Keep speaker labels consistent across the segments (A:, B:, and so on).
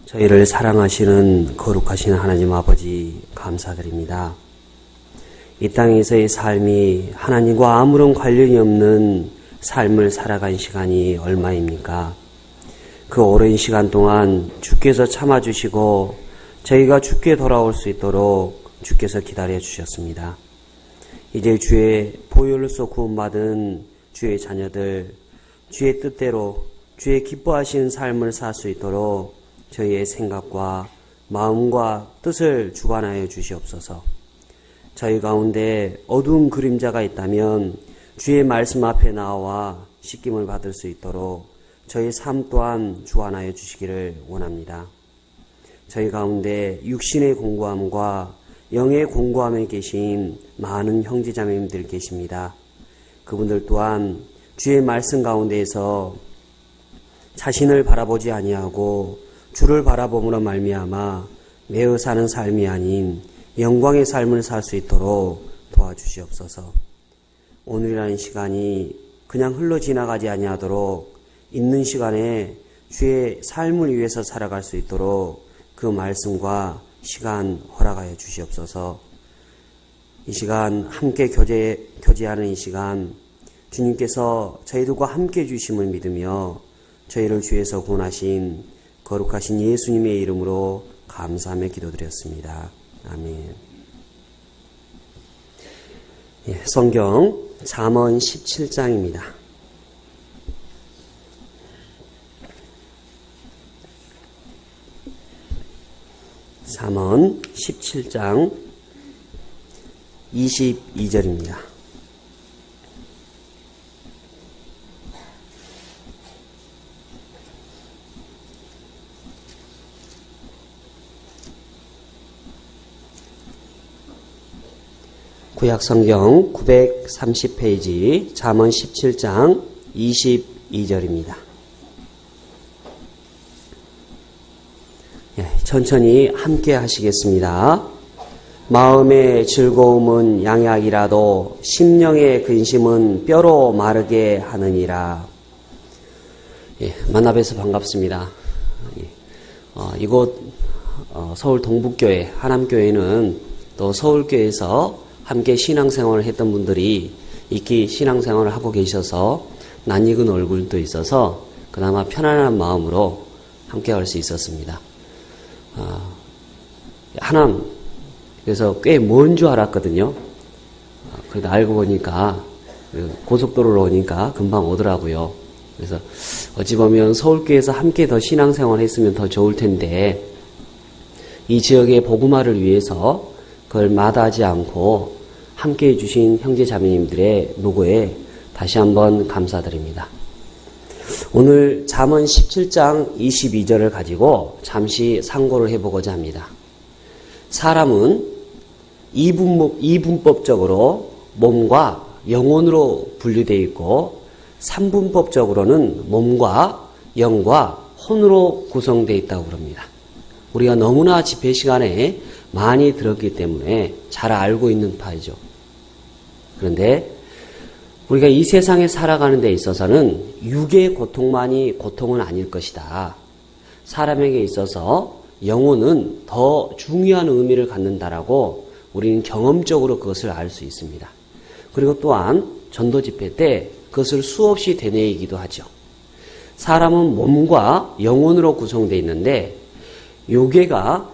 A: 저희를 사랑하시는 거룩하신 하나님 아버지 감사드립니다. 이 땅에서의 삶이 하나님과 아무런 관련이 없는 삶을 살아간 시간이 얼마입니까? 그 오랜 시간 동안 주께서 참아주시고 저희가 주께 돌아올 수 있도록 주께서 기다려 주셨습니다. 이제 주의 보혈로서 구원받은 주의 자녀들, 주의 뜻대로 주의 기뻐하시는 삶을 살 수 있도록 저희의 생각과 마음과 뜻을 주관하여 주시옵소서. 저희 가운데 어두운 그림자가 있다면 주의 말씀 앞에 나와 씻김을 받을 수 있도록 저희 삶 또한 주관하여 주시기를 원합니다. 저희 가운데 육신의 공고함과 영의 공고함에 계신 많은 형제자매님들 계십니다. 그분들 또한 주의 말씀 가운데에서 자신을 바라보지 아니하고 주를 바라봄으로 말미암아 매어 사는 삶이 아닌 영광의 삶을 살 수 있도록 도와주시옵소서. 오늘이라는 시간이 그냥 흘러 지나가지 아니하도록 있는 시간에 주의 삶을 위해서 살아갈 수 있도록 그 말씀과 시간 허락하여 주시옵소서. 이 시간 함께 교제하는 이 시간 주님께서 저희들과 함께 해주심을 믿으며 저희를 주에서 구원하신 거룩하신 예수님의 이름으로 감사하며 기도드렸습니다. 아멘. 성경 잠언 17장입니다. 잠언 17장 22절입니다. 구약성경 930페이지 잠언 17장 22절입니다. 천천히 함께 하시겠습니다. 마음의 즐거움은 양약이라도 심령의 근심은 뼈로 마르게 하느니라. 만나뵈서 반갑습니다. 이곳 서울 동북교회 하남교회는 또 서울교회에서 함께 신앙생활을 했던 분들이 익히 신앙생활을 하고 계셔서 낯익은 얼굴도 있어서 그나마 편안한 마음으로 함께 할 수 있었습니다. 하남, 그래서 꽤 먼 줄 알았거든요. 그래도 알고 보니까 고속도로로 오니까 금방 오더라고요. 그래서 어찌 보면 서울교회에서 함께 더 신앙생활을 했으면 더 좋을 텐데 이 지역의 복음화를 위해서 그걸 마다하지 않고 함께 해주신 형제자매님들의 노고에 다시 한번 감사드립니다. 오늘 잠언 17장 22절을 가지고 잠시 상고를 해보고자 합니다. 사람은 이분법적으로 몸과 영혼으로 분류되어 있고 삼분법적으로는 몸과 영과 혼으로 구성되어 있다고 그럽니다. 우리가 너무나 집회 시간에 많이 들었기 때문에 잘 알고 있는 바이죠. 그런데 우리가 이 세상에 살아가는 데 있어서는 육의 고통만이 고통은 아닐 것이다. 사람에게 있어서 영혼은 더 중요한 의미를 갖는다라고 우리는 경험적으로 그것을 알 수 있습니다. 그리고 또한 전도 집회 때 그것을 수없이 되뇌이기도 하죠. 사람은 몸과 영혼으로 구성되어 있는데 육에가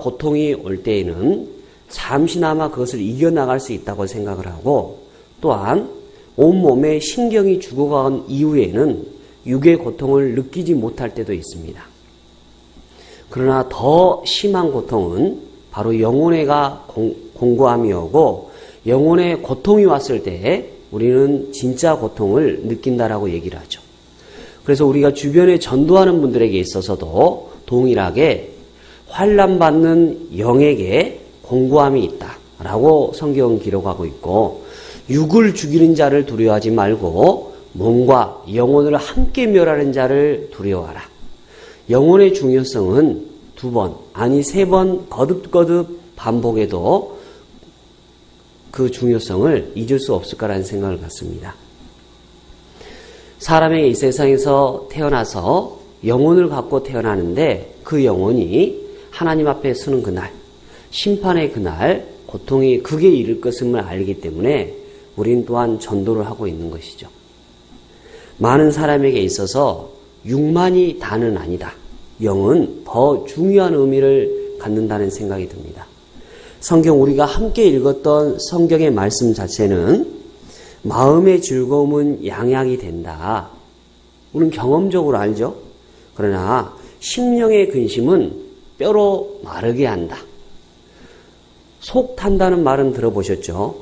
A: 고통이 올 때에는 잠시나마 그것을 이겨나갈 수 있다고 생각을 하고 또한 온몸에 신경이 죽어간 이후에는 육의 고통을 느끼지 못할 때도 있습니다. 그러나 더 심한 고통은 바로 영혼에가 공고함이 오고 영혼의 고통이 왔을 때 우리는 진짜 고통을 느낀다라고 얘기를 하죠. 그래서 우리가 주변에 전도하는 분들에게 있어서도 동일하게 환난받는 영에게 공고함이 있다라고 성경은 기록하고 있고 육을 죽이는 자를 두려워하지 말고 몸과 영혼을 함께 멸하는 자를 두려워하라. 영혼의 중요성은 2번, 아니 3번 거듭거듭 반복해도 그 중요성을 잊을 수 없을 거라는 생각을 갖습니다. 사람에게 이 세상에서 태어나서 영혼을 갖고 태어나는데 그 영혼이 하나님 앞에 서는 그날, 심판의 그날 고통이 극에 이를 것임을 알기 때문에 우린 또한 전도를 하고 있는 것이죠. 많은 사람에게 있어서 육만이 다는 아니다. 영은 더 중요한 의미를 갖는다는 생각이 듭니다. 성경 우리가 함께 읽었던 성경의 말씀 자체는 마음의 즐거움은 양약이 된다. 우리는 경험적으로 알죠. 그러나 심령의 근심은 뼈로 마르게 한다. 속 탄다는 말은 들어보셨죠?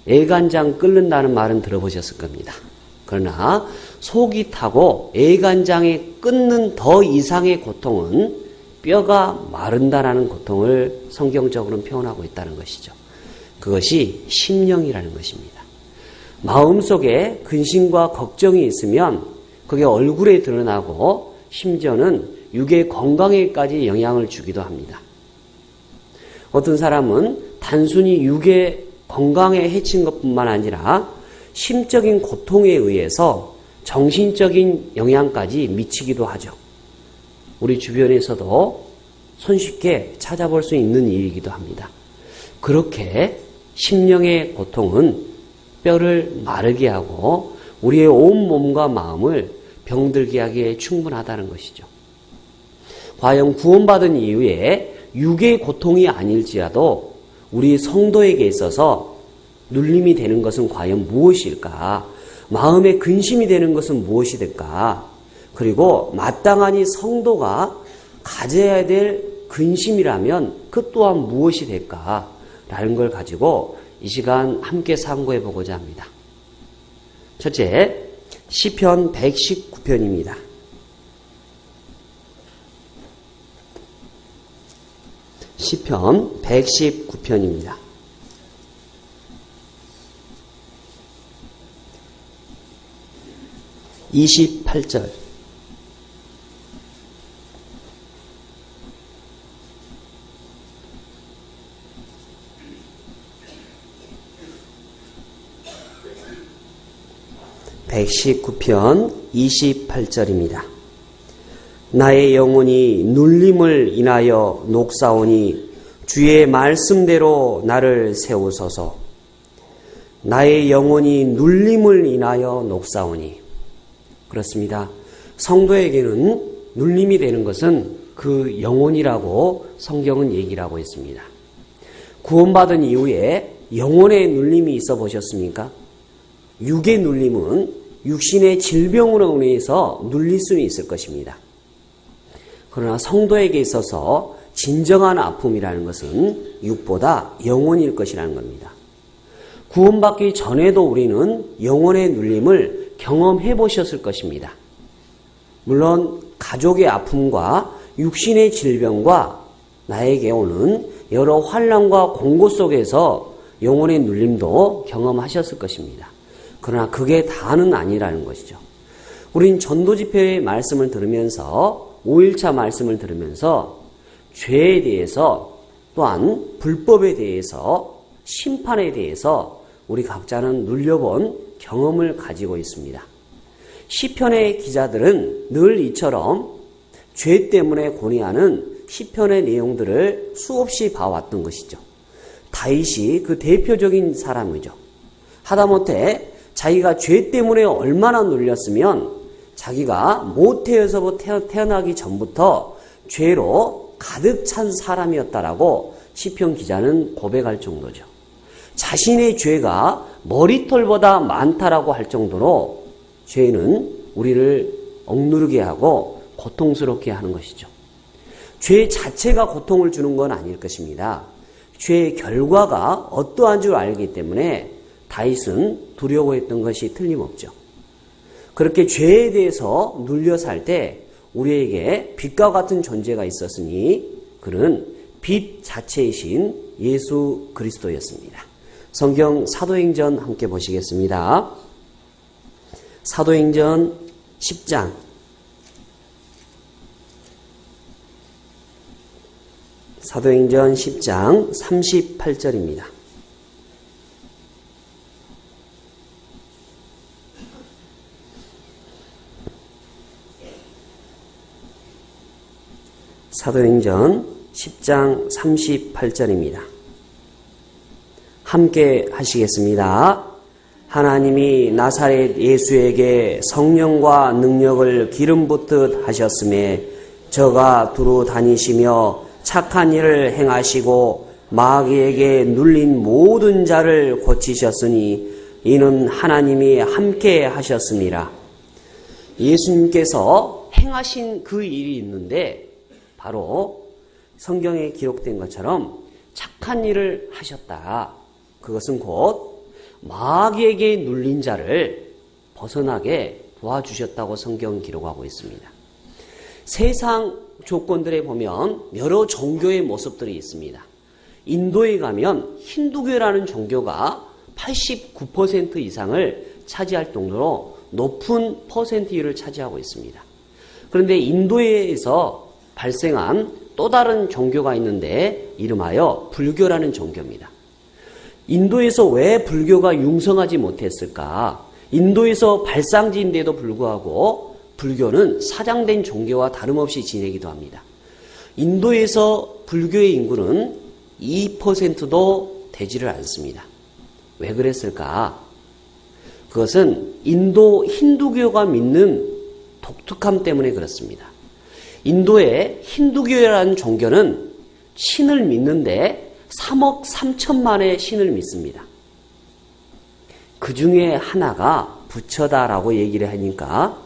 A: 애간장 끓는다는 말은 들어보셨을 겁니다. 그러나 속이 타고 애간장에 끓는 더 이상의 고통은 뼈가 마른다라는 고통을 성경적으로는 표현하고 있다는 것이죠. 그것이 심령이라는 것입니다. 마음속에 근심과 걱정이 있으면 그게 얼굴에 드러나고 심지어는 육의 건강에까지 영향을 주기도 합니다. 어떤 사람은 단순히 육의 건강에 해친 것뿐만 아니라 심적인 고통에 의해서 정신적인 영향까지 미치기도 하죠. 우리 주변에서도 손쉽게 찾아볼 수 있는 일이기도 합니다. 그렇게 심령의 고통은 뼈를 마르게 하고 우리의 온 몸과 마음을 병들게 하기에 충분하다는 것이죠. 과연 구원받은 이후에 육의 고통이 아닐지라도 우리 성도에게 있어서 눌림이 되는 것은 과연 무엇일까? 마음의 근심이 되는 것은 무엇이 될까? 그리고 마땅하니 성도가 가져야 될 근심이라면 그 또한 무엇이 될까? 라는 걸 가지고 이 시간 함께 상고해 보고자 합니다. 첫째, 시편 119편입니다. 시편 119편입니다. 28절. (119편) 28절입니다. 나의 영혼이 눌림을 인하여 녹사오니 주의 말씀대로 나를 세우소서. 나의 영혼이 눌림을 인하여 녹사오니. 그렇습니다. 성도에게는 눌림이 되는 것은 그 영혼이라고 성경은 얘기를 하고 있습니다. 구원받은 이후에 영혼의 눌림이 있어 보셨습니까? 육의 눌림은 육신의 질병으로 인해서 눌릴 수는 있을 것입니다. 그러나 성도에게 있어서 진정한 아픔이라는 것은 육보다 영혼일 것이라는 겁니다. 구원받기 전에도 우리는 영혼의 눌림을 경험해 보셨을 것입니다. 물론 가족의 아픔과 육신의 질병과 나에게 오는 여러 환난과 공고 속에서 영혼의 눌림도 경험하셨을 것입니다. 그러나 그게 다는 아니라는 것이죠. 우린 전도집회의 말씀을 들으면서 5일차 말씀을 들으면서 죄에 대해서 또한 불법에 대해서 심판에 대해서 우리 각자는 눌려본 경험을 가지고 있습니다. 시편의 기자들은 늘 이처럼 죄 때문에 고뇌하는 시편의 내용들을 수없이 봐왔던 것이죠. 다윗이 그 대표적인 사람이죠. 하다못해 자기가 죄 때문에 얼마나 눌렸으면 자기가 모태에서부터 태어나기 전부터 죄로 가득 찬 사람이었다라고 시편 기자는 고백할 정도죠. 자신의 죄가 머리털보다 많다라고 할 정도로 죄는 우리를 억누르게 하고 고통스럽게 하는 것이죠. 죄 자체가 고통을 주는 건 아닐 것입니다. 죄의 결과가 어떠한 줄 알기 때문에 다윗은 두려워했던 것이 틀림없죠. 그렇게 죄에 대해서 눌려 살 때 우리에게 빛과 같은 존재가 있었으니 그는 빛 자체이신 예수 그리스도였습니다. 성경 사도행전 함께 보시겠습니다. 사도행전 10장 사도행전 10장 38절입니다. 사도행전 10장 38절입니다. 함께 하시겠습니다. 하나님이 나사렛 예수에게 성령과 능력을 기름 붓듯 하셨음에 저가 두루 다니시며 착한 일을 행하시고 마귀에게 눌린 모든 자를 고치셨으니 이는 하나님이 함께 하셨습니다. 예수님께서 행하신 그 일이 있는데 바로 성경에 기록된 것처럼 착한 일을 하셨다. 그것은 곧 마귀에게 눌린 자를 벗어나게 도와주셨다고 성경은 기록하고 있습니다. 세상 조건들에 보면 여러 종교의 모습들이 있습니다. 인도에 가면 힌두교라는 종교가 89% 이상을 차지할 정도로 높은 퍼센티지를 차지하고 있습니다. 그런데 인도에서 발생한 또 다른 종교가 있는데 이름하여 불교라는 종교입니다. 인도에서 왜 불교가 융성하지 못했을까? 인도에서 발상지인데도 불구하고 불교는 사장된 종교와 다름없이 지내기도 합니다. 인도에서 불교의 인구는 2%도 되지를 않습니다. 왜 그랬을까? 그것은 인도 힌두교가 믿는 독특함 때문에 그렇습니다. 인도의 힌두교라는 종교는 신을 믿는데 3억 3천만의 신을 믿습니다. 그 중에 하나가 부처다라고 얘기를 하니까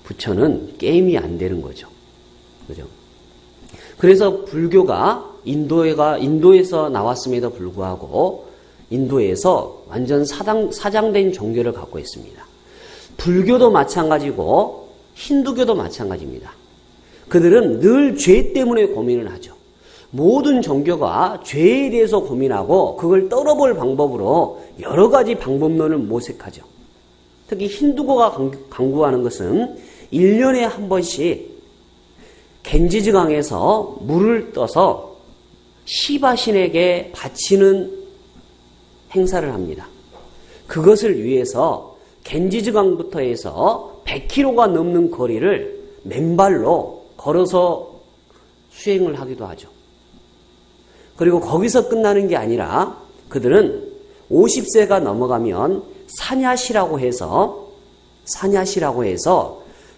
A: 부처는 게임이 안 되는 거죠. 그죠? 그래서 불교가 인도에서 나왔음에도 불구하고 인도에서 완전 사장된 종교를 갖고 있습니다. 불교도 마찬가지고 힌두교도 마찬가지입니다. 그들은 늘 죄 때문에 고민을 하죠. 모든 종교가 죄에 대해서 고민하고 그걸 떨어볼 방법으로 여러 가지 방법론을 모색하죠. 특히 힌두교가 강구하는 것은 1년에 한 번씩 겐지즈강에서 물을 떠서 시바신에게 바치는 행사를 합니다. 그것을 위해서 겐지즈강부터 해서 100km가 넘는 거리를 맨발로 걸어서 수행을 하기도 하죠. 그리고 거기서 끝나는 게 아니라 그들은 50세가 넘어가면 사냐시라고 해서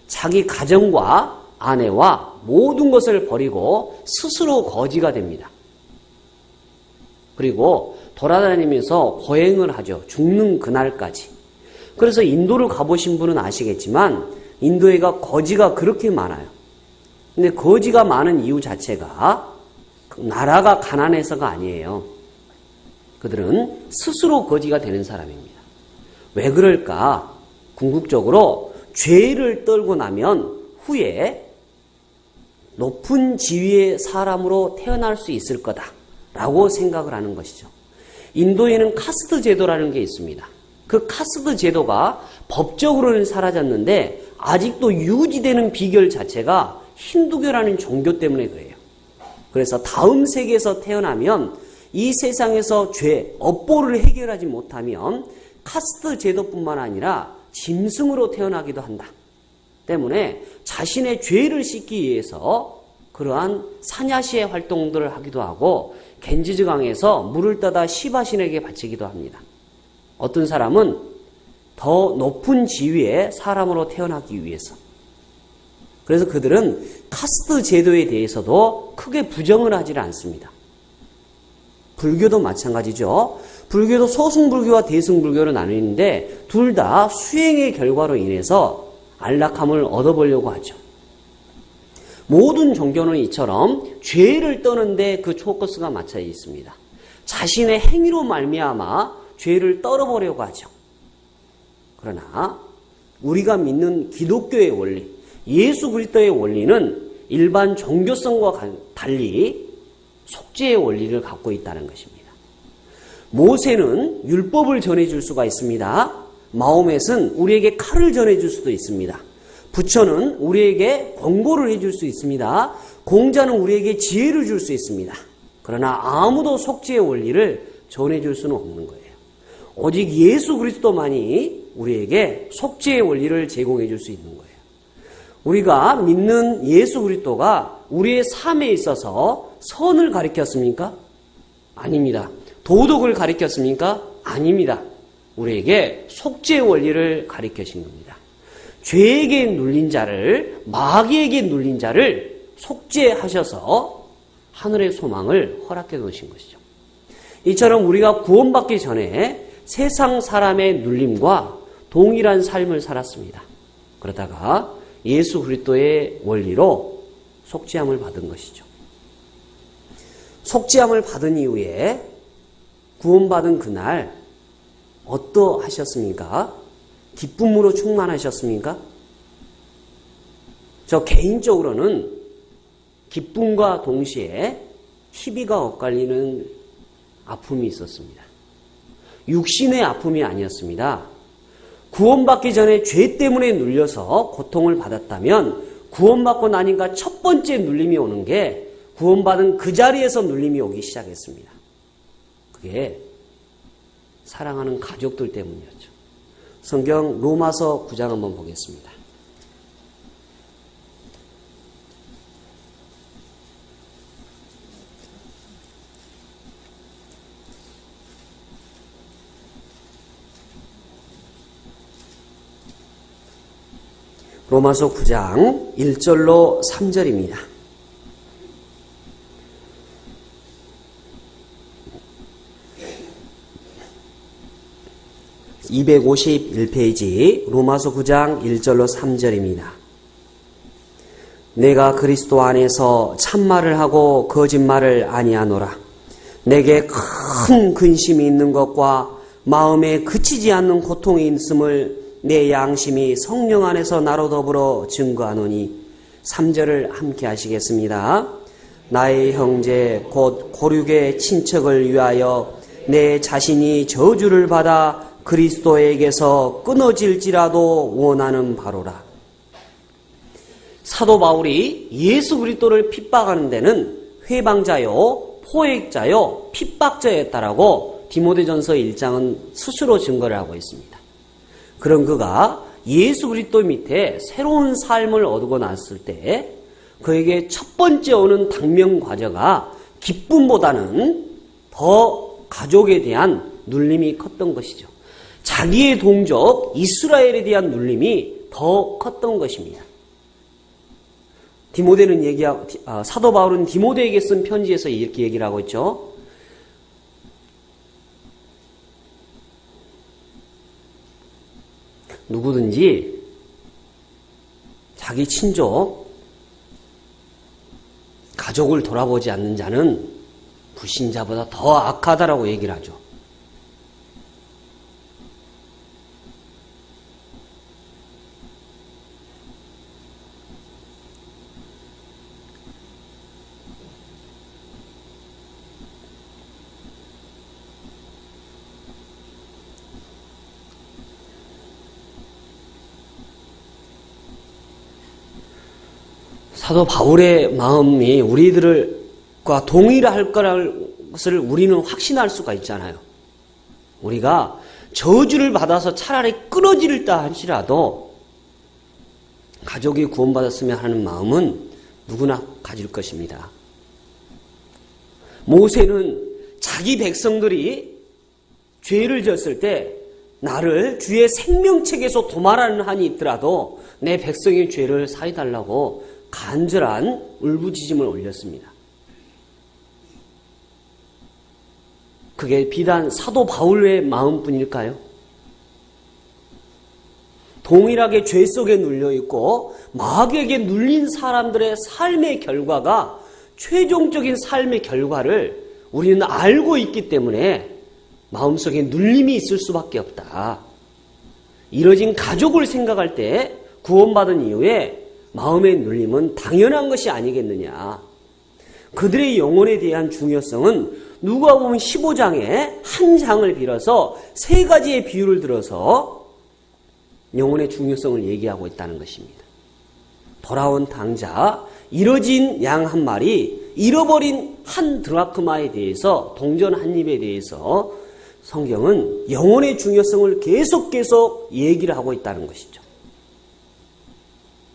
A: 자기 가정과 아내와 모든 것을 버리고 스스로 거지가 됩니다. 그리고 돌아다니면서 고행을 하죠. 죽는 그날까지. 그래서 인도를 가보신 분은 아시겠지만 인도에가 거지가 그렇게 많아요. 근데 거지가 많은 이유 자체가 나라가 가난해서가 아니에요. 그들은 스스로 거지가 되는 사람입니다. 왜 그럴까? 궁극적으로 죄를 떨고 나면 후에 높은 지위의 사람으로 태어날 수 있을 거다라고 생각을 하는 것이죠. 인도에는 카스트 제도라는 게 있습니다. 그 카스트 제도가 법적으로는 사라졌는데 아직도 유지되는 비결 자체가 힌두교라는 종교 때문에 그래요. 그래서 다음 세계에서 태어나면 이 세상에서 죄, 업보를 해결하지 못하면 카스트 제도뿐만 아니라 짐승으로 태어나기도 한다. 때문에 자신의 죄를 씻기 위해서 그러한 사냐시의 활동들을 하기도 하고 겐지즈강에서 물을 떠다 시바신에게 바치기도 합니다. 어떤 사람은 더 높은 지위의 사람으로 태어나기 위해서. 그래서 그들은 카스트 제도에 대해서도 크게 부정을 하지 않습니다. 불교도 마찬가지죠. 불교도 소승불교와 대승불교로 나뉘는데 둘 다 수행의 결과로 인해서 안락함을 얻어보려고 하죠. 모든 종교는 이처럼 죄를 떠는데 그 포커스가 맞춰 있습니다. 자신의 행위로 말미암아 죄를 떨어보려고 하죠. 그러나 우리가 믿는 기독교의 원리, 예수 그리스도의 원리는 일반 종교성과 달리 속죄의 원리를 갖고 있다는 것입니다. 모세는 율법을 전해줄 수가 있습니다. 마호멧은 우리에게 칼을 전해줄 수도 있습니다. 부처는 우리에게 권고를 해줄 수 있습니다. 공자는 우리에게 지혜를 줄 수 있습니다. 그러나 아무도 속죄의 원리를 전해줄 수는 없는 거예요. 오직 예수 그리스도만이 우리에게 속죄의 원리를 제공해 줄 수 있는 거예요. 우리가 믿는 예수 그리스도가 우리의 삶에 있어서 선을 가리켰습니까? 아닙니다. 도덕을 가리켰습니까? 아닙니다. 우리에게 속죄의 원리를 가리켜신 겁니다. 죄에게 눌린 자를, 마귀에게 눌린 자를 속죄하셔서 하늘의 소망을 허락해 놓으신 것이죠. 이처럼 우리가 구원받기 전에 세상 사람의 눌림과 동일한 삶을 살았습니다. 그러다가 예수 그리스도의 원리로 속죄함을 받은 것이죠. 속죄함을 받은 이후에 구원받은 그날 어떠하셨습니까? 기쁨으로 충만하셨습니까? 저 개인적으로는 기쁨과 동시에 희비가 엇갈리는 아픔이 있었습니다. 육신의 아픔이 아니었습니다. 구원받기 전에 죄 때문에 눌려서 고통을 받았다면 구원받고 나니까 첫 번째 눌림이 오는 게 구원받은 그 자리에서 눌림이 오기 시작했습니다. 그게 사랑하는 가족들 때문이었죠. 성경 로마서 9장 한번 보겠습니다. 로마서 9장 1절로 3절입니다. (251페이지) 로마서 9장 1절로 3절입니다. 내가 그리스도 안에서 참말을 하고 거짓말을 아니하노라. 내게 큰 근심이 있는 것과 마음에 그치지 않는 고통이 있음을 내 양심이 성령 안에서 나로 더불어 증거하노니 3절을 함께 하시겠습니다. 나의 형제 곧 고륙의 친척을 위하여 내 자신이 저주를 받아 그리스도에게서 끊어질지라도 원하는 바로라. 사도 바울이 예수 그리스도를 핍박하는 데는 회방자요, 포획자요, 핍박자였다라고 디모데전서 1장은 스스로 증거를 하고 있습니다. 그런 그가 예수 그리스도 밑에 새로운 삶을 얻고 났을 때 그에게 첫 번째 오는 당면 과제가 기쁨보다는 더 가족에 대한 눌림이 컸던 것이죠. 자기의 동족 이스라엘에 대한 눌림이 더 컸던 것입니다. 사도 바울은 디모데에게 쓴 편지에서 이렇게 얘기를 하고 있죠. 누구든지 자기 친족, 가족을 돌아보지 않는 자는 불신자보다 더 악하다라고 얘기를 하죠. 사도 바울의 마음이 우리들과 동일할 것을 우리는 확신할 수가 있잖아요. 우리가 저주를 받아서 차라리 끊어질다 할지라도 가족이 구원받았으면 하는 마음은 누구나 가질 것입니다. 모세는 자기 백성들이 죄를 지었을 때 나를 주의 생명책에서 도말하는 한이 있더라도 내 백성의 죄를 사해달라고 간절한 울부짖음을 올렸습니다. 그게 비단 사도 바울의 마음뿐일까요? 동일하게 죄 속에 눌려있고 마귀에게 눌린 사람들의 삶의 결과가 최종적인 삶의 결과를 우리는 알고 있기 때문에 마음속에 눌림이 있을 수밖에 없다. 이뤄진 가족을 생각할 때 구원받은 이후에 마음의 눌림은 당연한 것이 아니겠느냐. 그들의 영혼에 대한 중요성은 누가복음 15장에 한 장을 빌어서 세 가지의 비유를 들어서 영혼의 중요성을 얘기하고 있다는 것입니다. 돌아온 당자, 이뤄진 양 한 마리, 잃어버린 한 드라크마에 대해서, 동전 한 입에 대해서 성경은 영혼의 중요성을 계속 얘기를 하고 있다는 것이죠.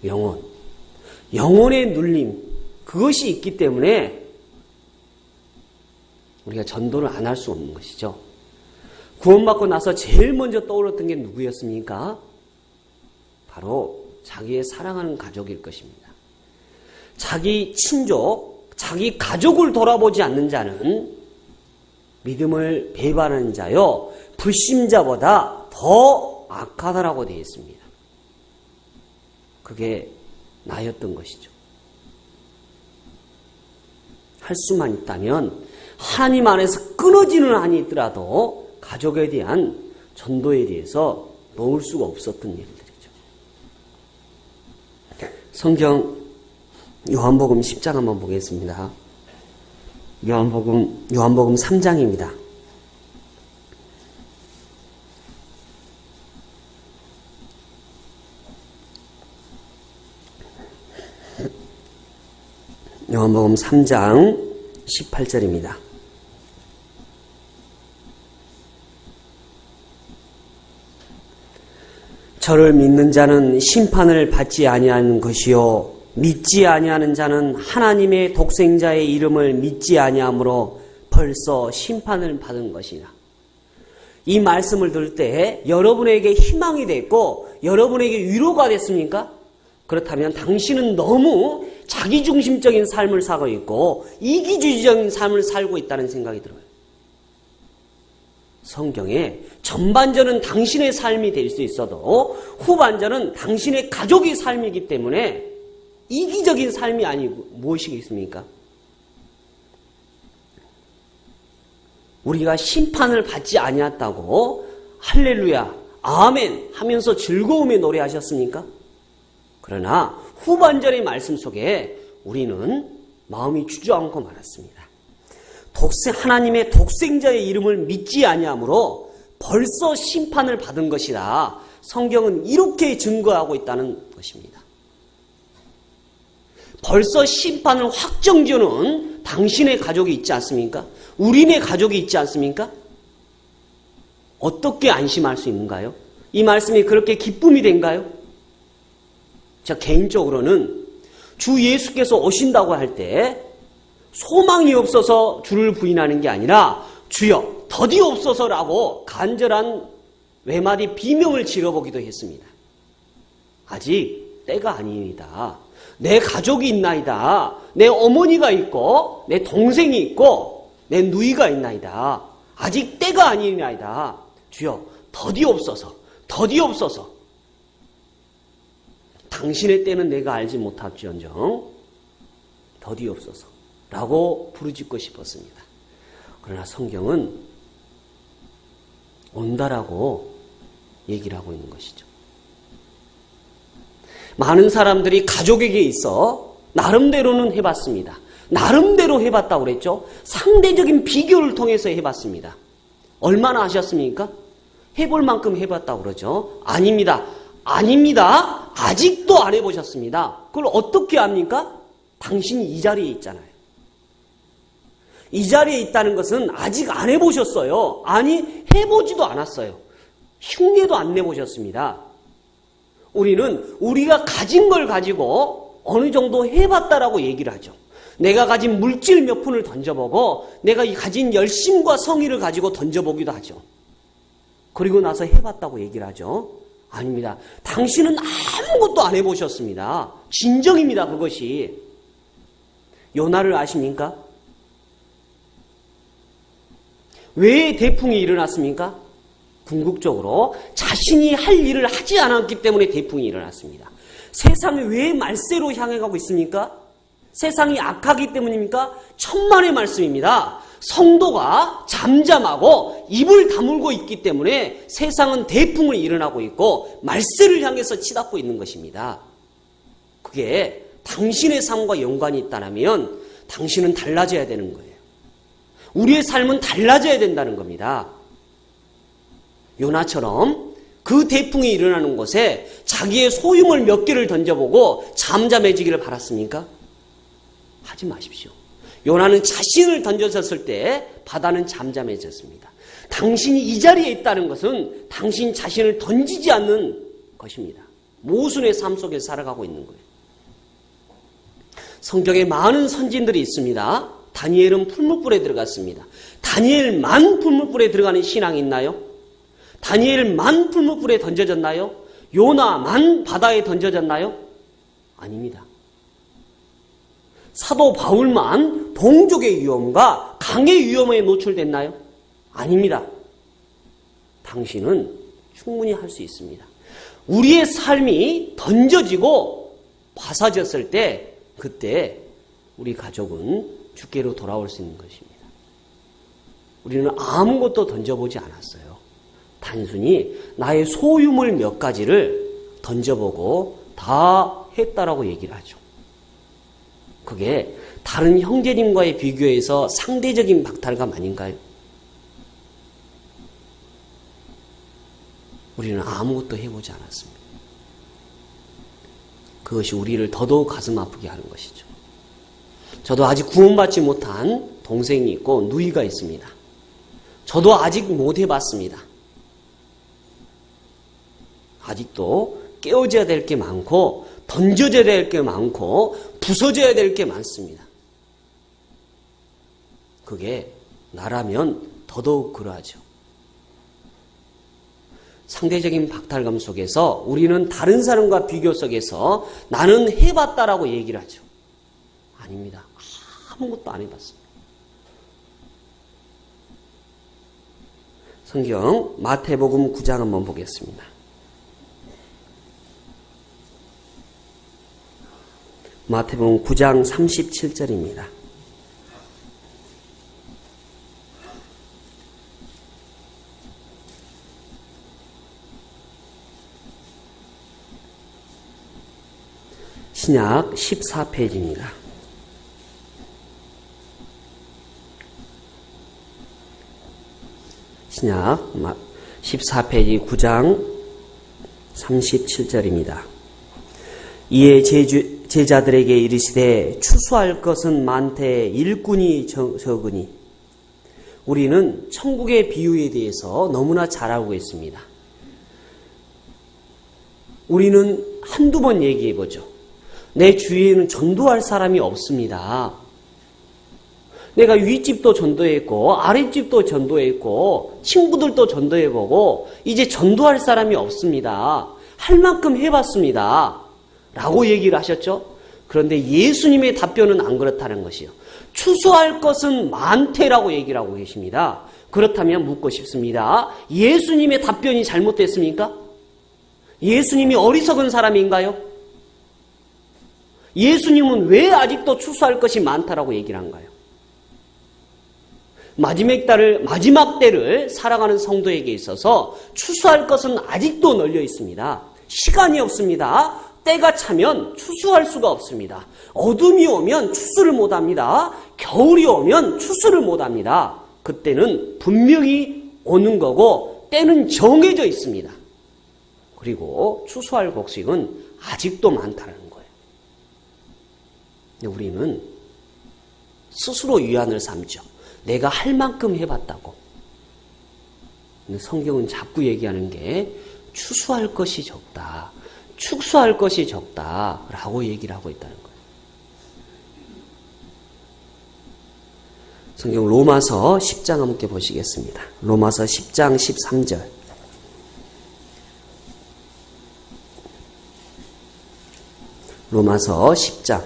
A: 영혼. 영혼의 눌림, 그것이 있기 때문에 우리가 전도를 안 할 수 없는 것이죠. 구원받고 나서 제일 먼저 떠올랐던 게 누구였습니까? 바로 자기의 사랑하는 가족일 것입니다. 자기 친족, 자기 가족을 돌아보지 않는 자는 믿음을 배반하는 자요, 불신자보다 더 악하다라고 되어 있습니다. 그게 나였던 것이죠. 할 수만 있다면 하나님 안에서 끊어지는 한이 있더라도 가족에 대한 전도에 대해서 놓을 수가 없었던 일들이죠. 성경 요한복음 10장 한번 보겠습니다. 요한복음 3장입니다. 요한복음 3장 18절입니다. 저를 믿는 자는 심판을 받지 아니하는 것이요 믿지 아니하는 자는 하나님의 독생자의 이름을 믿지 아니하므로 벌써 심판을 받은 것이나. 이 말씀을 들을 때 여러분에게 희망이 됐고 여러분에게 위로가 됐습니까? 그렇다면 당신은 너무 자기중심적인 삶을 살고 있고 이기주의적인 삶을 살고 있다는 생각이 들어요. 성경에 전반전은 당신의 삶이 될 수 있어도 후반전은 당신의 가족의 삶이기 때문에 이기적인 삶이 아니고 무엇이겠습니까? 우리가 심판을 받지 아니했다고 할렐루야, 아멘 하면서 즐거움에 노래하셨습니까? 그러나 후반전의 말씀 속에 우리는 마음이 주저앉고 말았습니다. 하나님의 독생자의 이름을 믿지 아니하므로 벌써 심판을 받은 것이라 성경은 이렇게 증거하고 있다는 것입니다. 벌써 심판을 확정지어놓은 당신의 가족이 있지 않습니까? 우리네 가족이 있지 않습니까? 어떻게 안심할 수 있는가요? 이 말씀이 그렇게 기쁨이 된가요? 저 개인적으로는 주 예수께서 오신다고 할 때 소망이 없어서 주를 부인하는 게 아니라 주여 더디옵소서라고 간절한 외마디 비명을 지르보기도 했습니다. 아직 때가 아니이다. 내 가족이 있나이다. 내 어머니가 있고 내 동생이 있고 내 누이가 있나이다. 아직 때가 아니나이다. 주여 더디옵소서, 더디옵소서. 당신의 때는 내가 알지 못할지언정 더디옵소서 라고 부르짖고 싶었습니다. 그러나 성경은 온다라고 얘기를 하고 있는 것이죠. 많은 사람들이 가족에게 있어 나름대로는 해봤습니다. 나름대로 해봤다고 그랬죠. 상대적인 비교를 통해서 해봤습니다. 얼마나 하셨습니까? 해볼 만큼 해봤다고 그러죠. 아닙니다. 아닙니다. 아직도 안 해보셨습니다. 그걸 어떻게 합니까? 당신이 이 자리에 있잖아요. 이 자리에 있다는 것은 아직 안 해보셨어요. 아니, 해보지도 않았어요. 흉내도 안 내보셨습니다. 우리는 우리가 가진 걸 가지고 어느 정도 해봤다라고 얘기를 하죠. 내가 가진 물질 몇 푼을 던져보고 내가 가진 열심과 성의를 가지고 던져보기도 하죠. 그리고 나서 해봤다고 얘기를 하죠. 아닙니다. 당신은 아무것도 안 해보셨습니다. 진정입니다. 그것이. 요나를 아십니까? 왜 대풍이 일어났습니까? 궁극적으로 자신이 할 일을 하지 않았기 때문에 대풍이 일어났습니다. 세상이 왜 말세로 향해 가고 있습니까? 세상이 악하기 때문입니까? 천만의 말씀입니다. 성도가 잠잠하고 입을 다물고 있기 때문에 세상은 대풍을 일어나고 있고 말세를 향해서 치닫고 있는 것입니다. 그게 당신의 삶과 연관이 있다면 당신은 달라져야 되는 거예요. 우리의 삶은 달라져야 된다는 겁니다. 요나처럼 그 대풍이 일어나는 곳에 자기의 소유물 몇 개를 던져보고 잠잠해지기를 바랐습니까? 하지 마십시오. 요나는 자신을 던져졌을 때 바다는 잠잠해졌습니다. 당신이 이 자리에 있다는 것은 당신 자신을 던지지 않는 것입니다. 모순의 삶 속에서 살아가고 있는 거예요. 성경에 많은 선진들이 있습니다. 다니엘은 풀무불에 들어갔습니다. 다니엘만 풀무불에 들어가는 신앙이 있나요? 다니엘만 풀무불에 던져졌나요? 요나만 바다에 던져졌나요? 아닙니다. 사도 바울만 동족의 위험과 강의 위험에 노출됐나요? 아닙니다. 당신은 충분히 할 수 있습니다. 우리의 삶이 던져지고 파사졌을 때 그때 우리 가족은 주께로 돌아올 수 있는 것입니다. 우리는 아무것도 던져보지 않았어요. 단순히 나의 소유물 몇 가지를 던져보고 다 했다라고 얘기를 하죠. 그게 다른 형제님과의 비교해서 상대적인 박탈감 아닌가요? 우리는 아무것도 해보지 않았습니다. 그것이 우리를 더더욱 가슴 아프게 하는 것이죠. 저도 아직 구원받지 못한 동생이 있고 누이가 있습니다. 저도 아직 못 해봤습니다. 아직도 깨어져야 될 게 많고 던져져야 될 게 많고 부서져야 될 게 많습니다. 그게 나라면 더더욱 그러하죠. 상대적인 박탈감 속에서 우리는 다른 사람과 비교 속에서 나는 해봤다라고 얘기를 하죠. 아닙니다. 아무것도 안 해봤습니다. 성경 마태복음 9장 한번 보겠습니다. 마태복음 9장 37절입니다. 신약 14페이지입니다. 신약 14페이지 9장 37절입니다. 이에 제자들에게 이르시되 추수할 것은 많되 일꾼이 적으니. 우리는 천국의 비유에 대해서 너무나 잘 알고 있습니다. 우리는 한두 번 얘기해 보죠. 내 주위에는 전도할 사람이 없습니다. 내가 윗집도 전도했고 아랫집도 전도했고 친구들도 전도해보고 이제 전도할 사람이 없습니다. 할 만큼 해봤습니다. 라고 얘기를 하셨죠. 그런데 예수님의 답변은 안 그렇다는 것이요. 추수할 것은 많대라고 얘기를 하고 계십니다. 그렇다면 묻고 싶습니다. 예수님의 답변이 잘못됐습니까? 예수님이 어리석은 사람인가요? 예수님은 왜 아직도 추수할 것이 많다라고 얘기를 한가요? 마지막 때를 살아가는 성도에게 있어서 추수할 것은 아직도 널려 있습니다. 시간이 없습니다. 때가 차면 추수할 수가 없습니다. 어둠이 오면 추수를 못합니다. 겨울이 오면 추수를 못합니다. 그때는 분명히 오는 거고 때는 정해져 있습니다. 그리고 추수할 곡식은 아직도 많다는 거예요. 우리는 스스로 위안을 삼죠. 내가 할 만큼 해봤다고. 근데 성경은 자꾸 얘기하는 게 추수할 것이 적다. 축수할 것이 적다라고 얘기를 하고 있다는 거예요. 성경 로마서 10장 함께 보시겠습니다. 로마서 10장 13절. 로마서 10장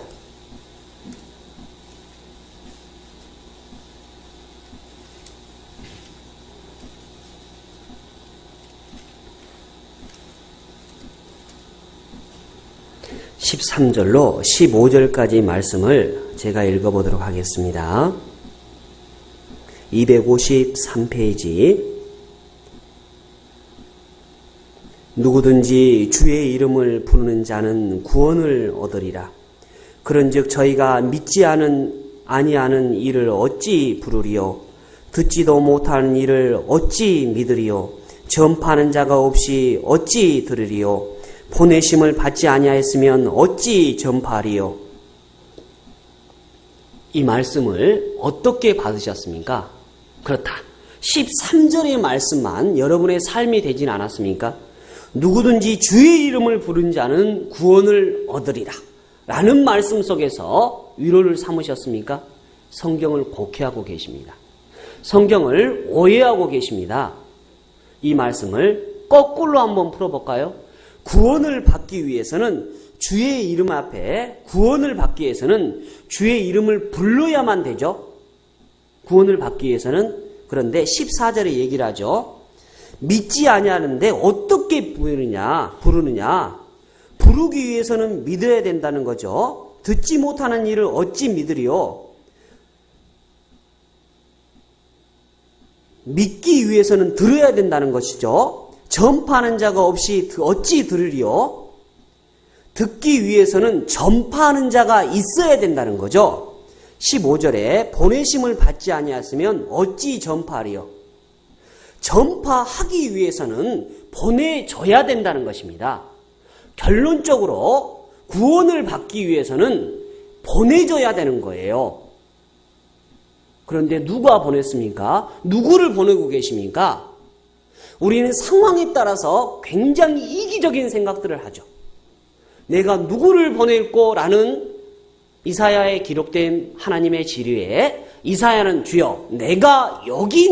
A: 13절로 15절까지 말씀을 제가 읽어보도록 하겠습니다. 253페이지. 누구든지 주의 이름을 부르는 자는 구원을 얻으리라. 그런즉 저희가 믿지 아니하는 이를 어찌 부르리요? 듣지도 못하는 이를 어찌 믿으리요? 전파하는 자가 없이 어찌 들으리요? 보내심을 받지 아니하였으면 어찌 전파하리요? 이 말씀을 어떻게 받으셨습니까? 그렇다. 13절의 말씀만 여러분의 삶이 되진 않았습니까? 누구든지 주의 이름을 부른 자는 구원을 얻으리라 라는 말씀 속에서 위로를 삼으셨습니까? 성경을 곡해하고 계십니다. 성경을 오해하고 계십니다. 이 말씀을 거꾸로 한번 풀어볼까요? 구원을 받기 위해서는 주의 이름 앞에 구원을 받기 위해서는 주의 이름을 불러야만 되죠. 구원을 받기 위해서는. 그런데 14절에 얘기를 하죠. 믿지 아니하는데 어떻게 부르느냐? 부르기 위해서는 믿어야 된다는 거죠. 듣지 못하는 일을 어찌 믿으리요? 믿기 위해서는 들어야 된다는 것이죠. 전파하는 자가 없이 어찌 들으리요? 듣기 위해서는 전파하는 자가 있어야 된다는 거죠. 15절에 보내심을 받지 아니하였으면 어찌 전파하리요? 전파하기 위해서는 보내줘야 된다는 것입니다. 결론적으로 구원을 받기 위해서는 보내줘야 되는 거예요. 그런데 누가 보냈습니까? 누구를 보내고 계십니까? 우리는 상황에 따라서 굉장히 이기적인 생각들을 하죠. 내가 누구를 보낼 거라는 이사야에 기록된 하나님의 지류에 이사야는 주여 내가 여기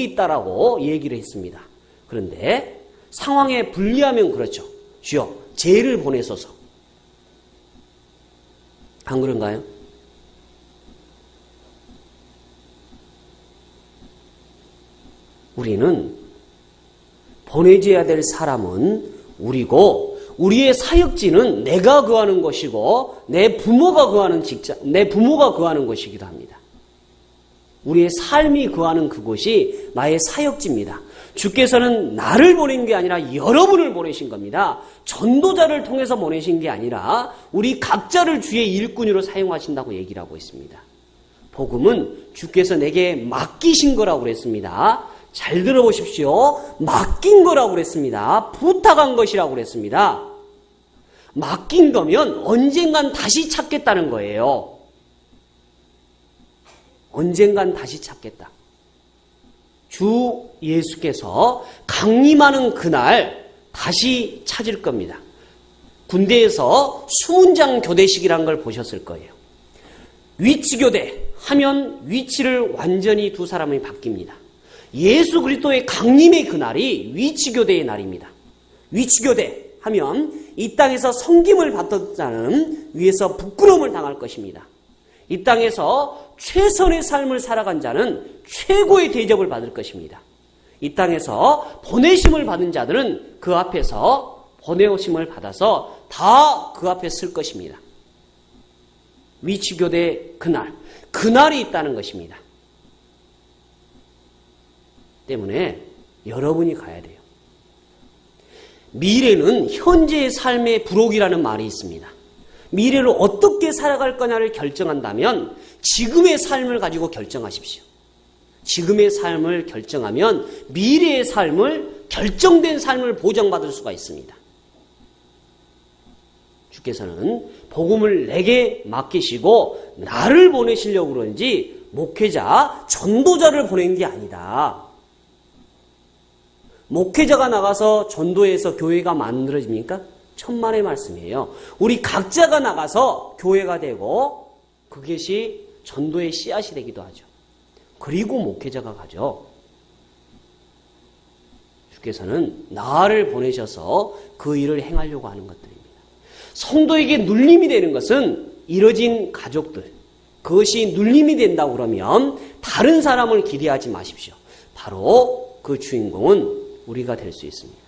A: 있다라고 얘기를 했습니다. 그런데 상황에 불리하면 그렇죠. 주여 쟤를 보내소서. 안 그런가요? 우리는 보내줘야 될 사람은 우리고 우리의 사역지는 내가 구하는 것이고 내 부모가 구하는 것이기도 합니다. 우리의 삶이 구하는 그곳이 나의 사역지입니다. 주께서는 나를 보낸 게 아니라 여러분을 보내신 겁니다. 전도자를 통해서 보내신 게 아니라 우리 각자를 주의 일꾼으로 사용하신다고 얘기를 하고 있습니다. 복음은 주께서 내게 맡기신 거라고 그랬습니다. 잘 들어보십시오. 맡긴 거라고 그랬습니다. 부탁한 것이라고 그랬습니다. 맡긴 거면 언젠간 다시 찾겠다는 거예요. 언젠간 다시 찾겠다. 주 예수께서 강림하는 그날 다시 찾을 겁니다. 군대에서 수문장 교대식이라는 걸 보셨을 거예요. 위치교대 하면 위치를 완전히 두 사람이 바뀝니다. 예수 그리스도의 강림의 그날이 위치교대의 날입니다. 위치교대 하면 이 땅에서 섬김을 받던 자는 위에서 부끄러움을 당할 것입니다. 이 땅에서 최선의 삶을 살아간 자는 최고의 대접을 받을 것입니다. 이 땅에서 보내심을 받은 자들은 그 앞에서 보내오심을 받아서 다 그 앞에 쓸 것입니다. 위치교대 그날이 있다는 것입니다. 때문에 여러분이 가야 돼요. 미래는 현재의 삶의 부록이라는 말이 있습니다. 미래를 어떻게 살아갈 거냐를 결정한다면 지금의 삶을 가지고 결정하십시오. 지금의 삶을 결정하면 미래의 삶을 결정된 삶을 보장받을 수가 있습니다. 주께서는 복음을 내게 맡기시고 나를 보내시려고 그러는지 목회자, 전도자를 보낸 게 아니다. 목회자가 나가서 전도해서 교회가 만들어집니까? 천만의 말씀이에요. 우리 각자가 나가서 교회가 되고 그것이 전도의 씨앗이 되기도 하죠. 그리고 목회자가 가죠. 주께서는 나를 보내셔서 그 일을 행하려고 하는 것들입니다. 성도에게 눌림이 되는 것은 이뤄진 가족들, 그것이 눌림이 된다고 그러면 다른 사람을 기대하지 마십시오. 바로 그 주인공은 우리가 될 수 있습니다.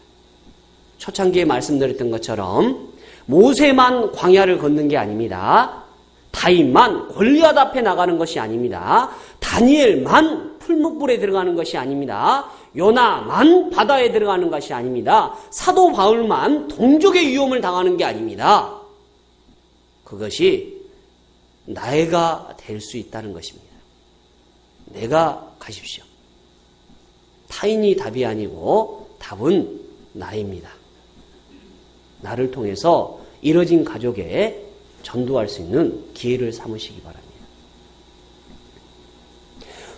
A: 초창기에 말씀드렸던 것처럼 모세만 광야를 걷는 게 아닙니다. 다윗만 골리앗 앞에 나가는 것이 아닙니다. 다니엘만 풀무불에 들어가는 것이 아닙니다. 요나만 바다에 들어가는 것이 아닙니다. 사도 바울만 동족의 위험을 당하는 게 아닙니다. 그것이 내가 될 수 있다는 것입니다. 내가 가십시오. 타인이 답이 아니고 답은 나입니다. 나를 통해서 이뤄진 가족에 전도할 수 있는 기회를 삼으시기 바랍니다.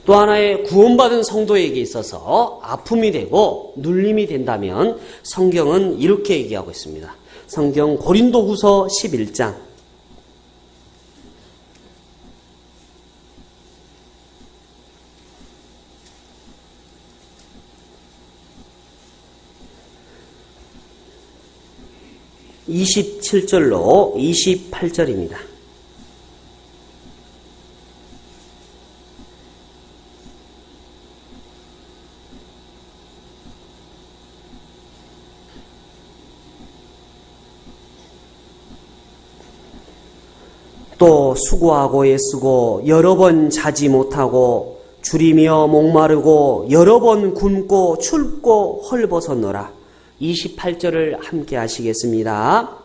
A: 또 하나의 구원받은 성도에게 있어서 아픔이 되고 눌림이 된다면 성경은 이렇게 얘기하고 있습니다. 성경 고린도후서 11장 27절로 28절입니다. 또 수고하고 애쓰고 여러 번 자지 못하고 줄이며 목마르고 여러 번 굶고 춥고 헐벗었노라. 28절을 함께 하시겠습니다.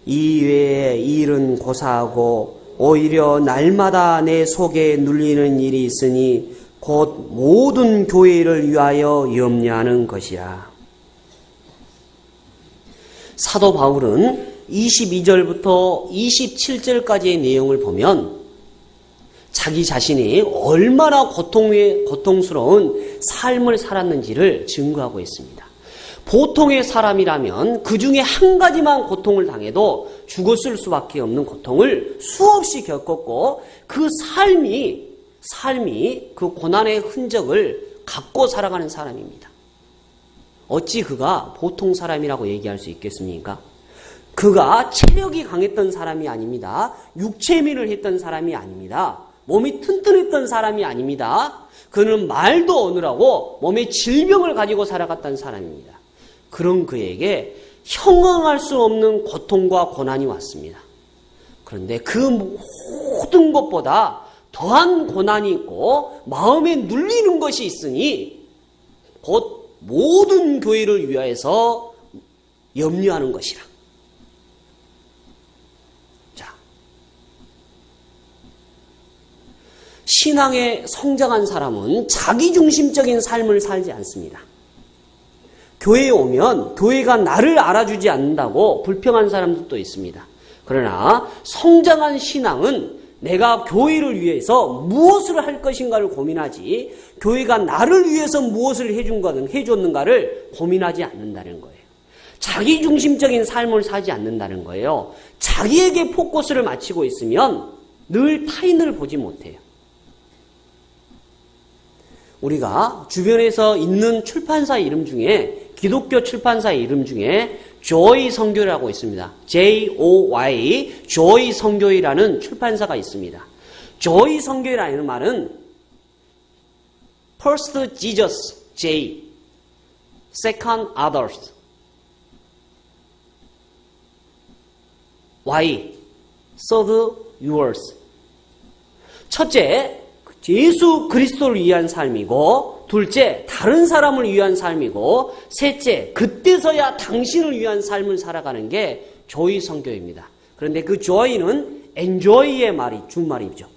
A: 이외에 일은 고사하고 오히려 날마다 내 속에 눌리는 일이 있으니 곧 모든 교회를 위하여 염려하는 것이라. 사도 바울은 22절부터 27절까지의 내용을 보면 자기 자신이 얼마나 고통스러운 삶을 살았는지를 증거하고 있습니다. 보통의 사람이라면 그 중에 한 가지만 고통을 당해도 죽었을 수밖에 없는 고통을 수없이 겪었고 그 삶이 그 고난의 흔적을 갖고 살아가는 사람입니다. 어찌 그가 보통 사람이라고 얘기할 수 있겠습니까? 그가 체력이 강했던 사람이 아닙니다. 육체민을 했던 사람이 아닙니다. 몸이 튼튼했던 사람이 아닙니다. 그는 말도 어느라고 몸에 질병을 가지고 살아갔던 사람입니다. 그런 그에게 형언할 수 없는 고통과 고난이 왔습니다. 그런데 그 모든 것보다 더한 고난이 있고 마음에 눌리는 것이 있으니 곧 모든 교회를 위하여서 염려하는 것이라. 신앙에 성장한 사람은 자기중심적인 삶을 살지 않습니다. 교회에 오면 교회가 나를 알아주지 않는다고 불평한 사람들도 있습니다. 그러나 성장한 신앙은 내가 교회를 위해서 무엇을 할 것인가를 고민하지 교회가 나를 위해서 무엇을 해줬는가를 고민하지 않는다는 거예요. 자기중심적인 삶을 살지 않는다는 거예요. 자기에게 포커스를 맞추고 있으면 늘 타인을 보지 못해요. 우리가 주변에서 있는 출판사 이름 중에 기독교 출판사의 이름 중에 조이 선교라고 있습니다. J-O-Y, 조이 선교회라는 출판사가 있습니다. 조이 선교회라는 말은 First Jesus, J, Second Others, Y, Third Yours. 첫째, 예수 그리스도를 위한 삶이고, 둘째, 다른 사람을 위한 삶이고, 셋째, 그때서야 당신을 위한 삶을 살아가는 게 조이 선교입니다. 그런데 그 조이는 enjoy의 준말이죠.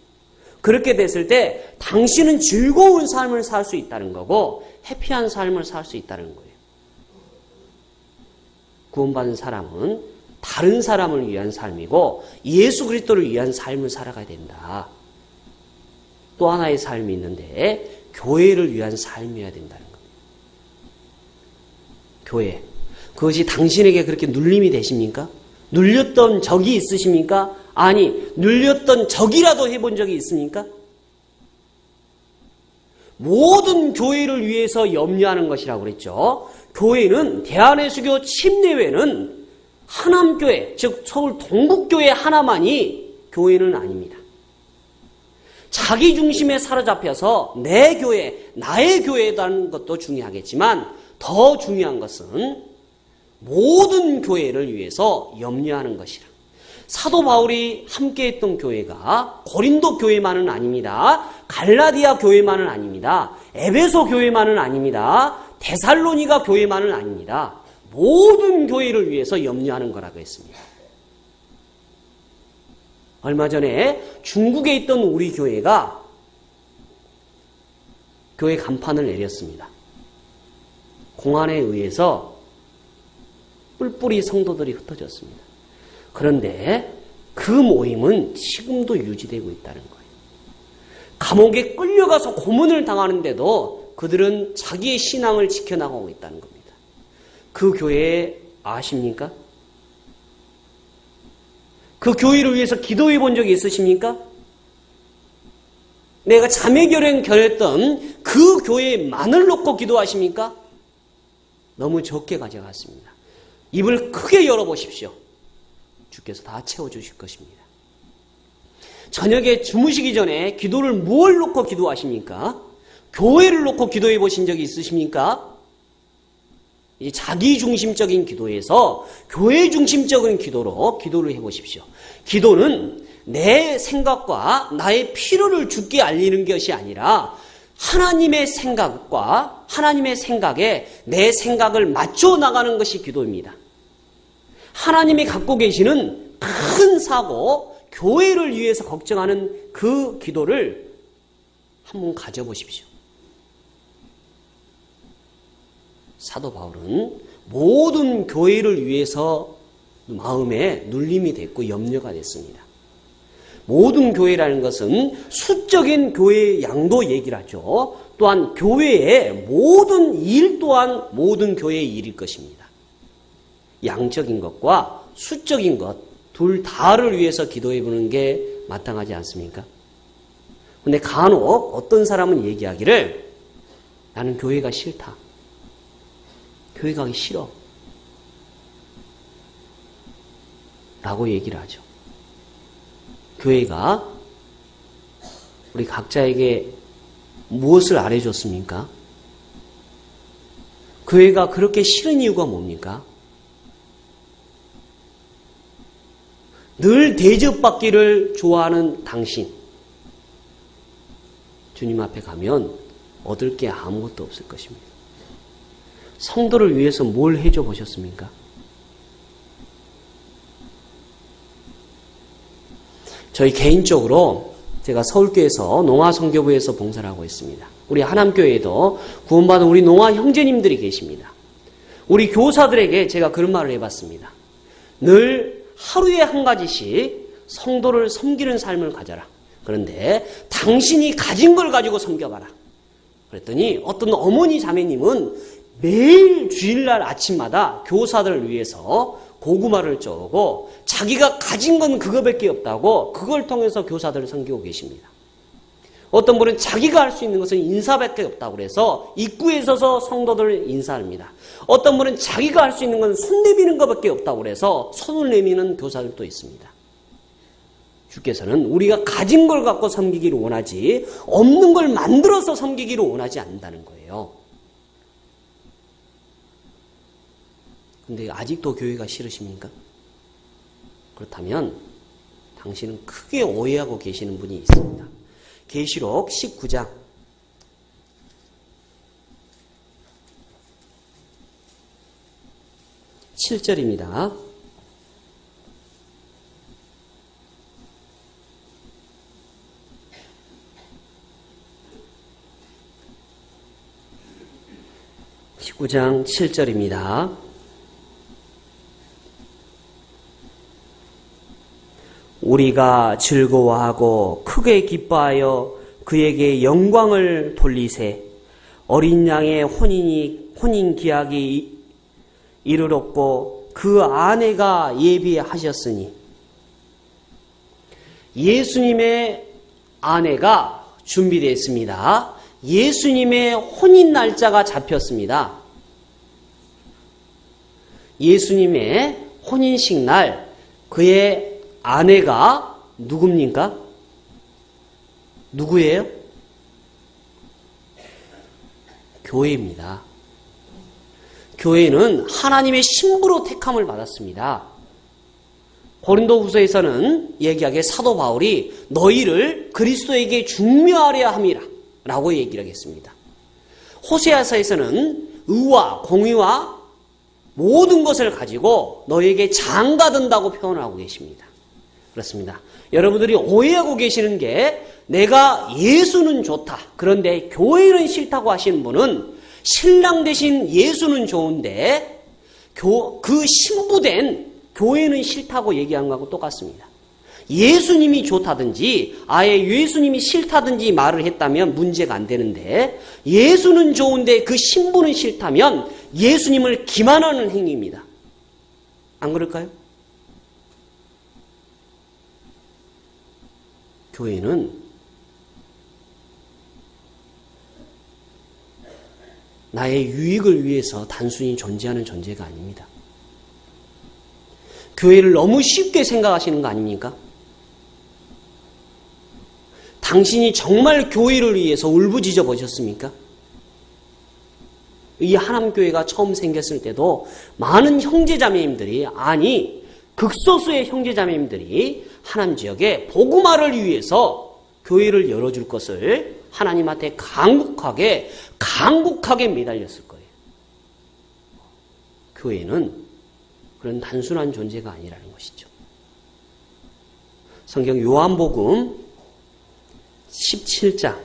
A: 그렇게 됐을 때 당신은 즐거운 삶을 살 수 있다는 거고 해피한 삶을 살 수 있다는 거예요. 구원받은 사람은 다른 사람을 위한 삶이고 예수 그리스도를 위한 삶을 살아가야 된다. 또 하나의 삶이 있는데 교회를 위한 삶이어야 된다는 겁니다. 교회. 그것이 당신에게 그렇게 눌림이 되십니까? 눌렸던 적이 있으십니까? 아니, 눌렸던 적이라도 해본 적이 있습니까? 모든 교회를 위해서 염려하는 것이라고 그랬죠. 교회는 대한예수교 침례회는 하남교회, 즉 서울 동북교회 하나만이 교회는 아닙니다. 자기 중심에 사로잡혀서 내 교회, 나의 교회라는 것도 중요하겠지만 더 중요한 것은 모든 교회를 위해서 염려하는 것이라. 사도 바울이 함께했던 교회가 고린도 교회만은 아닙니다. 갈라디아 교회만은 아닙니다. 에베소 교회만은 아닙니다. 데살로니가 교회만은 아닙니다. 모든 교회를 위해서 염려하는 거라고 했습니다. 얼마 전에 중국에 있던 우리 교회가 교회 간판을 내렸습니다. 공안에 의해서 뿔뿔이 성도들이 흩어졌습니다. 그런데 그 모임은 지금도 유지되고 있다는 거예요. 감옥에 끌려가서 고문을 당하는데도 그들은 자기의 신앙을 지켜나가고 있다는 겁니다. 그 교회 아십니까? 그 교회를 위해서 기도해 본 적이 있으십니까? 내가 자매결연 결했던 그 교회에 만을 놓고 기도하십니까? 너무 적게 가져갔습니다. 입을 크게 열어보십시오. 주께서 다 채워주실 것입니다. 저녁에 주무시기 전에 기도를 뭘 놓고 기도하십니까? 교회를 놓고 기도해 보신 적이 있으십니까? 이 자기 중심적인 기도에서 교회 중심적인 기도로 기도를 해보십시오. 기도는 내 생각과 나의 필요를 주께 알리는 것이 아니라 하나님의 생각과 하나님의 생각에 내 생각을 맞춰 나가는 것이 기도입니다. 하나님이 갖고 계시는 큰 사고, 교회를 위해서 걱정하는 그 기도를 한번 가져보십시오. 사도 바울은 모든 교회를 위해서 마음에 눌림이 됐고 염려가 됐습니다. 모든 교회라는 것은 수적인 교회의 양도 얘기를 하죠. 또한 교회의 모든 일 또한 모든 교회의 일일 것입니다. 양적인 것과 수적인 것 둘 다를 위해서 기도해 보는 게 마땅하지 않습니까? 근데 간혹 어떤 사람은 얘기하기를 나는 교회가 싫다. 교회 가기 싫어. 라고 얘기를 하죠. 교회가 우리 각자에게 무엇을 알려줬습니까? 교회가 그렇게 싫은 이유가 뭡니까? 늘 대접받기를 좋아하는 당신. 주님 앞에 가면 얻을 게 아무것도 없을 것입니다. 성도를 위해서 뭘 해줘 보셨습니까? 저희 개인적으로 제가 서울교회에서 농아선교부에서 봉사를 하고 있습니다. 우리 하남교회에도 구원받은 우리 농아 형제님들이 계십니다. 우리 교사들에게 제가 그런 말을 해봤습니다. 늘 하루에 한 가지씩 성도를 섬기는 삶을 가져라. 그런데 당신이 가진 걸 가지고 섬겨봐라. 그랬더니 어떤 어머니 자매님은 매일 주일날 아침마다 교사들을 위해서 고구마를 쪼고 자기가 가진 건 그거밖에 없다고 그걸 통해서 교사들을 섬기고 계십니다. 어떤 분은 자기가 할 수 있는 것은 인사밖에 없다고 그래서 입구에 서서 성도들을 인사합니다. 어떤 분은 자기가 할 수 있는 건 손 내미는 것밖에 없다고 그래서 손을 내미는 교사들도 있습니다. 주께서는 우리가 가진 걸 갖고 섬기기를 원하지 없는 걸 만들어서 섬기기를 원하지 않는다는 거예요. 근데 아직도 교회가 싫으십니까? 그렇다면 당신은 크게 오해하고 계시는 분이 있습니다. 계시록 19장 7절입니다. (19장 7절입니다) 우리가 즐거워하고 크게 기뻐하여 그에게 영광을 돌리세. 어린 양의 혼인 기약이 이르렀고 그 아내가 예비하셨으니. 예수님의 아내가 준비되었습니다. 예수님의 혼인 날짜가 잡혔습니다. 예수님의 혼인식 날 그의 아내가 누굽니까? 누구예요? 교회입니다. 교회는 하나님의 신부로 택함을 받았습니다. 고린도후서에서는 얘기하기에 사도 바울이 너희를 그리스도에게 중매하려 함이라 라고 얘기를 하겠습니다. 호세아서에서는 의와 공의와 모든 것을 가지고 너희에게 장가든다고 표현을 하고 계십니다. 그렇습니다. 여러분들이 오해하고 계시는 게 내가 예수는 좋다. 그런데 교회는 싫다고 하시는 분은 신랑 대신 예수는 좋은데 그 신부된 교회는 싫다고 얘기하는 거하고 똑같습니다. 예수님이 좋다든지 아예 예수님이 싫다든지 말을 했다면 문제가 안 되는데 예수는 좋은데 그 신부는 싫다면 예수님을 기만하는 행위입니다. 안 그럴까요? 교회는 나의 유익을 위해서 단순히 존재하는 존재가 아닙니다. 교회를 너무 쉽게 생각하시는 거 아닙니까? 당신이 정말 교회를 위해서 울부짖어 보셨습니까? 이 하남교회가 처음 생겼을 때도 많은 형제자매님들이, 아니 극소수의 형제자매님들이 하남지역에 복음화를 위해서 교회를 열어줄 것을 하나님한테 간곡하게 매달렸을 거예요. 교회는 그런 단순한 존재가 아니라는 것이죠. 성경 요한복음 17장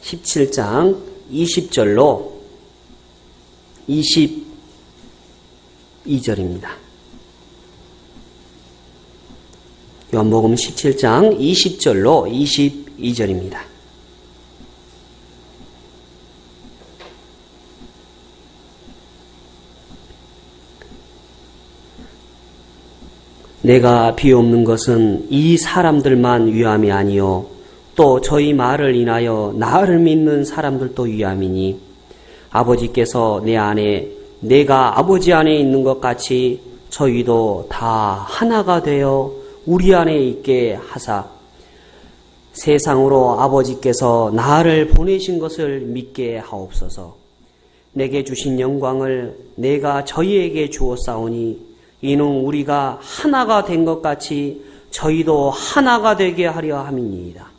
A: 17장 20절로 22절입니다. 요한복음 17장 20절로 22절입니다. 내가 비옵는 것은 이 사람들만 위함이 아니요 또 저희 말을 인하여 나를 믿는 사람들도 위함이니 아버지께서 내 안에 내가 아버지 안에 있는 것 같이 저희도 다 하나가 되어 우리 안에 있게 하사 세상으로 아버지께서 나를 보내신 것을 믿게 하옵소서. 내게 주신 영광을 내가 저희에게 주었사오니 이는 우리가 하나가 된 것 같이 저희도 하나가 되게 하려 함이니이다.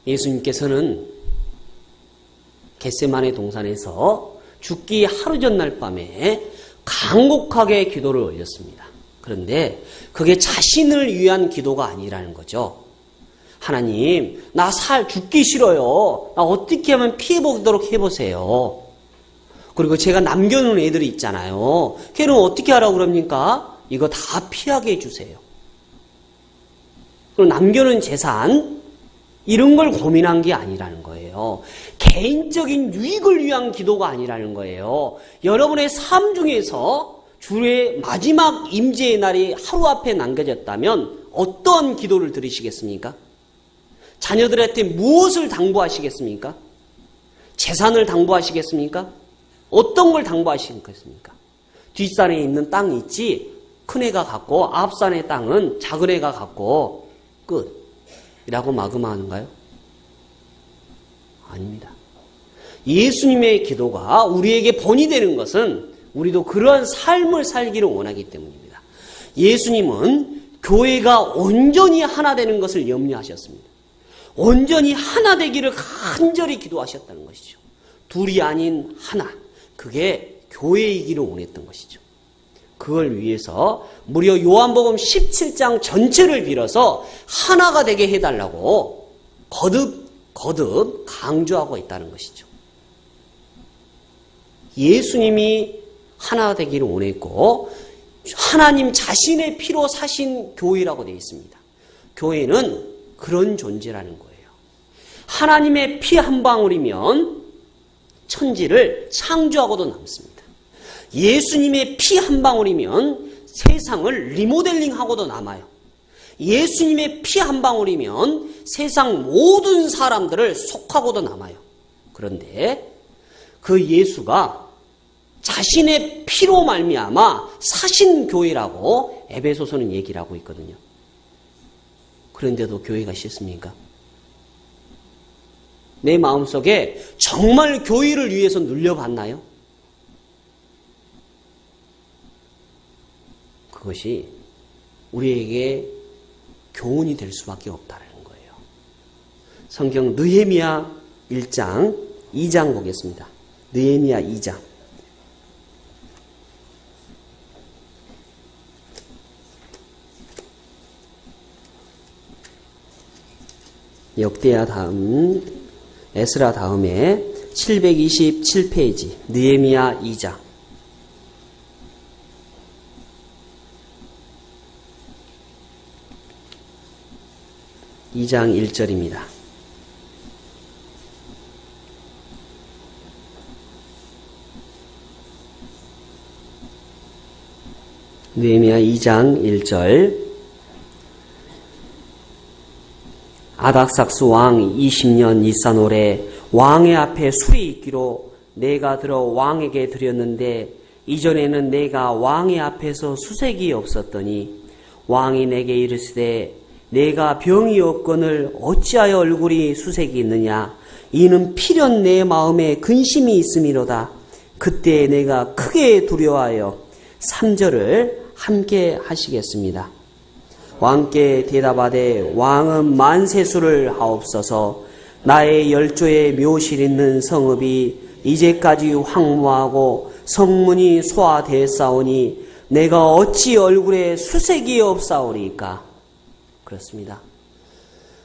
A: 예수님께서는 겟세마네 동산에서 죽기 하루 전날 밤에 간곡하게 기도를 올렸습니다. 그런데 그게 자신을 위한 기도가 아니라는 거죠. 하나님, 나 죽기 싫어요. 나 어떻게 하면 피해보도록 해보세요. 그리고 제가 남겨놓은 애들이 있잖아요. 걔는 어떻게 하라고 그럽니까? 이거 다 피하게 해주세요. 그리고 남겨놓은 재산, 이런 걸 고민한 게 아니라는 거예요. 개인적인 유익을 위한 기도가 아니라는 거예요. 여러분의 삶 중에서 주의 마지막 임재의 날이 하루 앞에 남겨졌다면 어떤 기도를 드리시겠습니까? 자녀들한테 무엇을 당부하시겠습니까? 재산을 당부하시겠습니까? 어떤 걸 당부하시겠습니까? 뒷산에 있는 땅이 있지 큰애가 갖고 앞산의 땅은 작은애가 갖고 끝이라고 마감하는가요? 아닙니다. 예수님의 기도가 우리에게 본이 되는 것은 우리도 그러한 삶을 살기를 원하기 때문입니다. 예수님은 교회가 온전히 하나 되는 것을 염려하셨습니다. 온전히 하나 되기를 간절히 기도하셨다는 것이죠. 둘이 아닌 하나, 그게 교회이기를 원했던 것이죠. 그걸 위해서 무려 요한복음 17장 전체를 빌어서 하나가 되게 해달라고 거듭 강조하고 있다는 것이죠. 예수님이 하나 되기를 원했고 하나님 자신의 피로 사신 교회라고 되어 있습니다. 교회는 그런 존재라는 거예요. 하나님의 피 한 방울이면 천지를 창조하고도 남습니다. 예수님의 피 한 방울이면 세상을 리모델링하고도 남아요. 예수님의 피 한 방울이면 세상 모든 사람들을 속하고도 남아요. 그런데 그 예수가 자신의 피로 말미암아 사신 교회라고 에베소서는 얘기를 하고 있거든요. 그런데도 교회가 싫습니까? 내 마음속에 정말 교회를 위해서 눌려봤나요? 그것이 우리에게 교훈이 될 수밖에 없다는 거예요. 성경 느헤미야 1장 2장 보겠습니다. 느헤미야 2장. 역대야 다음 에스라 다음에 727페이지 느헤미야 2장. (2장 1절입니다) 느헤미야 2장 1절. 아닥삭스 왕 20년 니산월에 왕의 앞에 술이 있기로 내가 들어 왕에게 드렸는데 이전에는 내가 왕의 앞에서 수색이 없었더니 왕이 내게 이르시되 내가 병이 없거늘 어찌하여 얼굴이 수색이 있느냐 이는 필연 내 마음에 근심이 있음이로다. 그때 내가 크게 두려워하여 3절을 함께 하시겠습니다. 왕께 대답하되 왕은 만세수를 하옵소서. 나의 열조의 묘실 있는 성읍이 이제까지 황무하고 성문이 소화되었사오니 내가 어찌 얼굴에 수색이 없사오리까. 그렇습니다.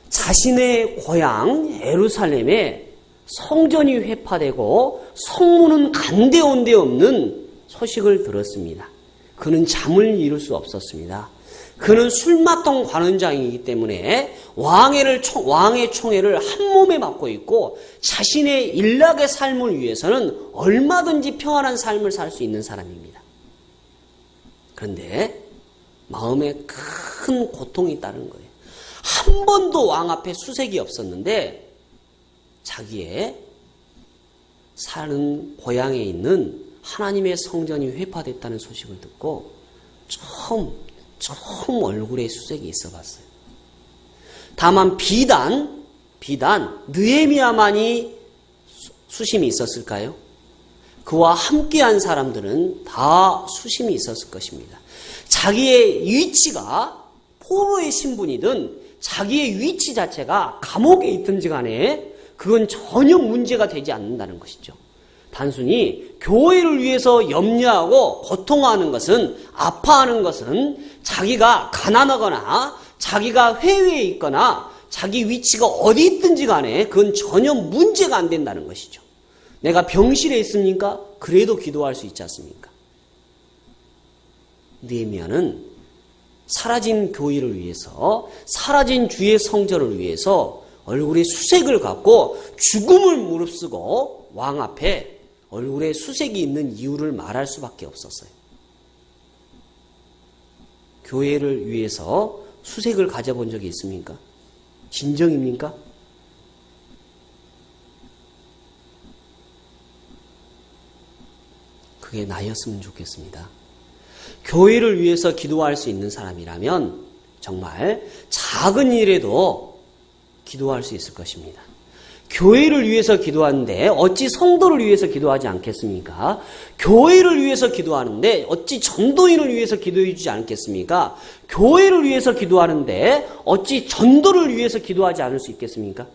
A: 자신의 고향 예루살렘에 성전이 회파되고 성문은 간데온데 없는 소식을 들었습니다. 그는 잠을 이룰 수 없었습니다. 그는 술맛통 관원장이기 때문에 왕의 총애를 한 몸에 맡고 있고 자신의 일락의 삶을 위해서는 얼마든지 평안한 삶을 살 수 있는 사람입니다. 그런데 마음에 큰 고통이 따른 거예요. 한 번도 왕 앞에 수색이 없었는데 자기의 사는 고향에 있는 하나님의 성전이 회파됐다는 소식을 듣고 처음 얼굴에 수색이 있어 봤어요. 다만 비단 느헤미야만이 수심이 있었을까요? 그와 함께한 사람들은 다 수심이 있었을 것입니다. 자기의 위치가 포로의 신분이든 자기의 위치 자체가 감옥에 있든지 간에 그건 전혀 문제가 되지 않는다는 것이죠. 단순히 교회를 위해서 염려하고 고통하는 것은, 아파하는 것은 자기가 가난하거나 자기가 회외에 있거나 자기 위치가 어디 있든지 간에 그건 전혀 문제가 안 된다는 것이죠. 내가 병실에 있습니까? 그래도 기도할 수 있지 않습니까? 느헤미야는 사라진 교회를 위해서, 사라진 주의 성전을 위해서 얼굴에 수색을 갖고 죽음을 무릅쓰고 왕 앞에 얼굴에 수색이 있는 이유를 말할 수밖에 없었어요. 교회를 위해서 수색을 가져본 적이 있습니까? 진정입니까? 그게 나였으면 좋겠습니다. 교회를 위해서 기도할 수 있는 사람이라면 정말 작은 일에도 기도할 수 있을 것입니다. 교회를 위해서 기도하는데 어찌 성도를 위해서 기도하지 않겠습니까? 교회를 위해서 기도하는데 어찌 전도인을 위해서 기도해 주지 않겠습니까? 교회를 위해서 기도하는데 어찌 전도를 위해서 기도하지 않을 수 있겠습니까?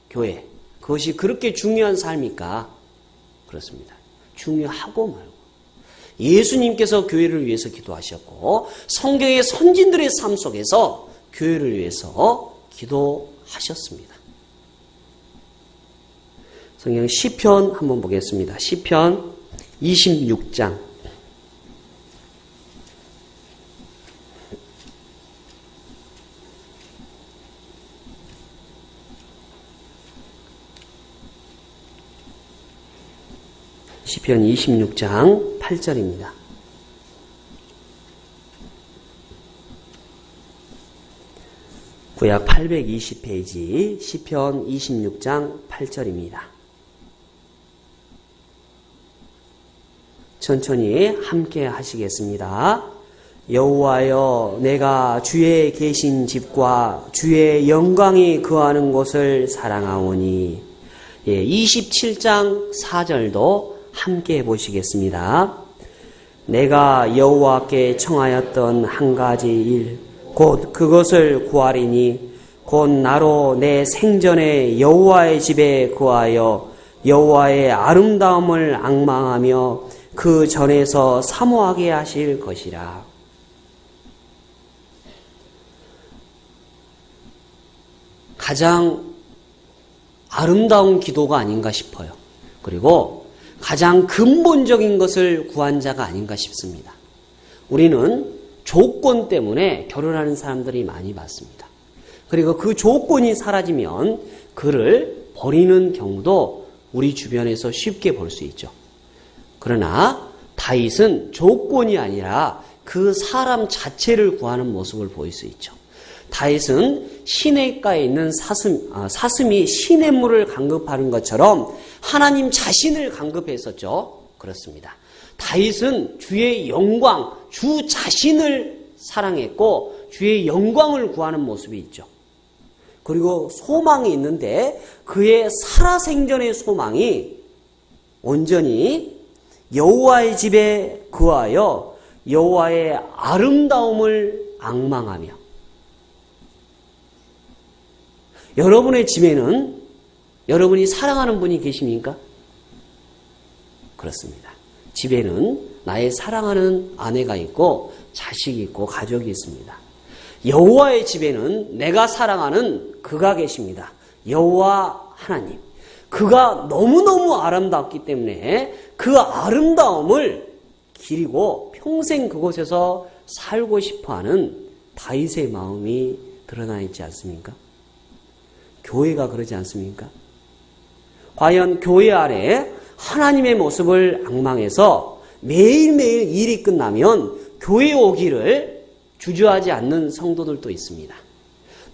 A: 교회, 그것이 그렇게 중요한 삶입니까? 그렇습니다. 중요하고 말고. 예수님께서 교회를 위해서 기도하셨고 성경의 선진들의 삶 속에서 교회를 위해서 기도하셨습니다. 성경 시편 한번 보겠습니다. 시편 26장. 시편 26장 8절입니다. 구약 820페이지 시편 26장 8절입니다. 천천히 함께 하시겠습니다. 여호와여, 내가 주의 계신 집과 주의 영광이 거하는 곳을 사랑하오니. 27장 4절도 함께 보시겠습니다. 내가 여호와께 청하였던 한 가지 일, 곧 그것을 구하리니 곧 나로 내 생전에 여호와의 집에 거하여 여호와의 아름다움을 앙망하며 그 전에서 사모하게 하실 것이라. 가장 아름다운 기도가 아닌가 싶어요. 그리고 가장 근본적인 것을 구한 자가 아닌가 싶습니다. 우리는 조건 때문에 결혼하는 사람들이 많이 봤습니다. 그리고 그 조건이 사라지면 그를 버리는 경우도 우리 주변에서 쉽게 볼 수 있죠. 그러나 다윗은 조건이 아니라 그 사람 자체를 구하는 모습을 보일 수 있죠. 다윗은 시냇가에 있는 사슴이 시냇물을 강급하는 것처럼 하나님 자신을 강급했었죠. 그렇습니다. 다윗은 주의 영광, 주 자신을 사랑했고 주의 영광을 구하는 모습이 있죠. 그리고 소망이 있는데 그의 살아생전의 소망이 온전히 여호와의 집에 거하여 여호와의 아름다움을 앙망하며, 여러분의 집에는 여러분이 사랑하는 분이 계십니까? 그렇습니다. 집에는 나의 사랑하는 아내가 있고 자식이 있고 가족이 있습니다. 여호와의 집에는 내가 사랑하는 그가 계십니다. 여호와 하나님. 그가 너무너무 아름답기 때문에 그 아름다움을 기리고 평생 그곳에서 살고 싶어하는 다윗의 마음이 드러나 있지 않습니까? 교회가 그러지 않습니까? 과연 교회 안에 하나님의 모습을 앙망해서 매일매일 일이 끝나면 교회에 오기를 주저하지 않는 성도들도 있습니다.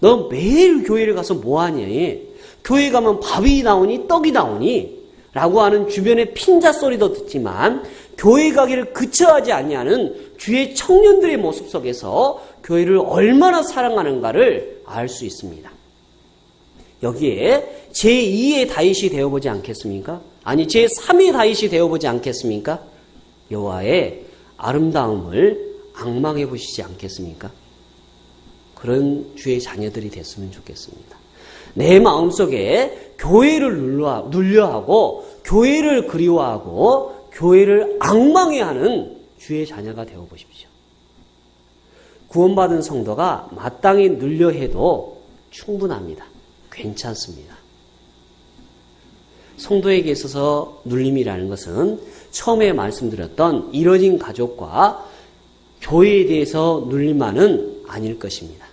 A: 너 매일 교회를 가서 뭐하니? 교회 가면 밥이 나오니 떡이 나오니? 라고 하는 주변의 핀자 소리도 듣지만 교회 가기를 그쳐하지 아니하는 주의 청년들의 모습 속에서 교회를 얼마나 사랑하는가를 알 수 있습니다. 여기에 제2의 다윗이 되어보지 않겠습니까? 아니 제3의 다윗이 되어보지 않겠습니까? 여호와의 아름다움을 앙망해 보시지 않겠습니까? 그런 주의 자녀들이 됐으면 좋겠습니다. 내 마음속에 교회를 눌려하고 교회를 그리워하고 교회를 앙망해하는 주의 자녀가 되어보십시오. 구원받은 성도가 마땅히 눌려해도 충분합니다. 괜찮습니다. 성도에게 있어서 눌림이라는 것은 처음에 말씀드렸던 이뤄진 가족과 교회에 대해서 눌림만은 아닐 것입니다.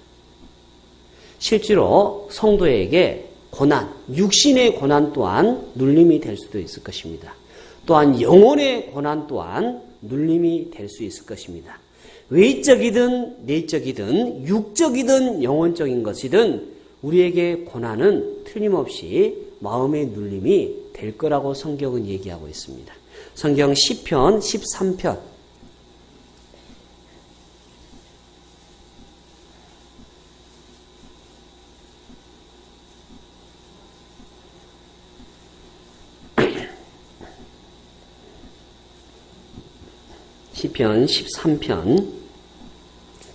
A: 실제로 성도에게 고난, 육신의 고난 또한 눌림이 될 수도 있을 것입니다. 또한 영혼의 고난 또한 눌림이 될 수 있을 것입니다. 외적이든 내적이든 육적이든 영혼적인 것이든 우리에게 고난은 틀림없이 마음의 눌림이 될 거라고 성경은 얘기하고 있습니다. 성경 시편 13편 시편 13편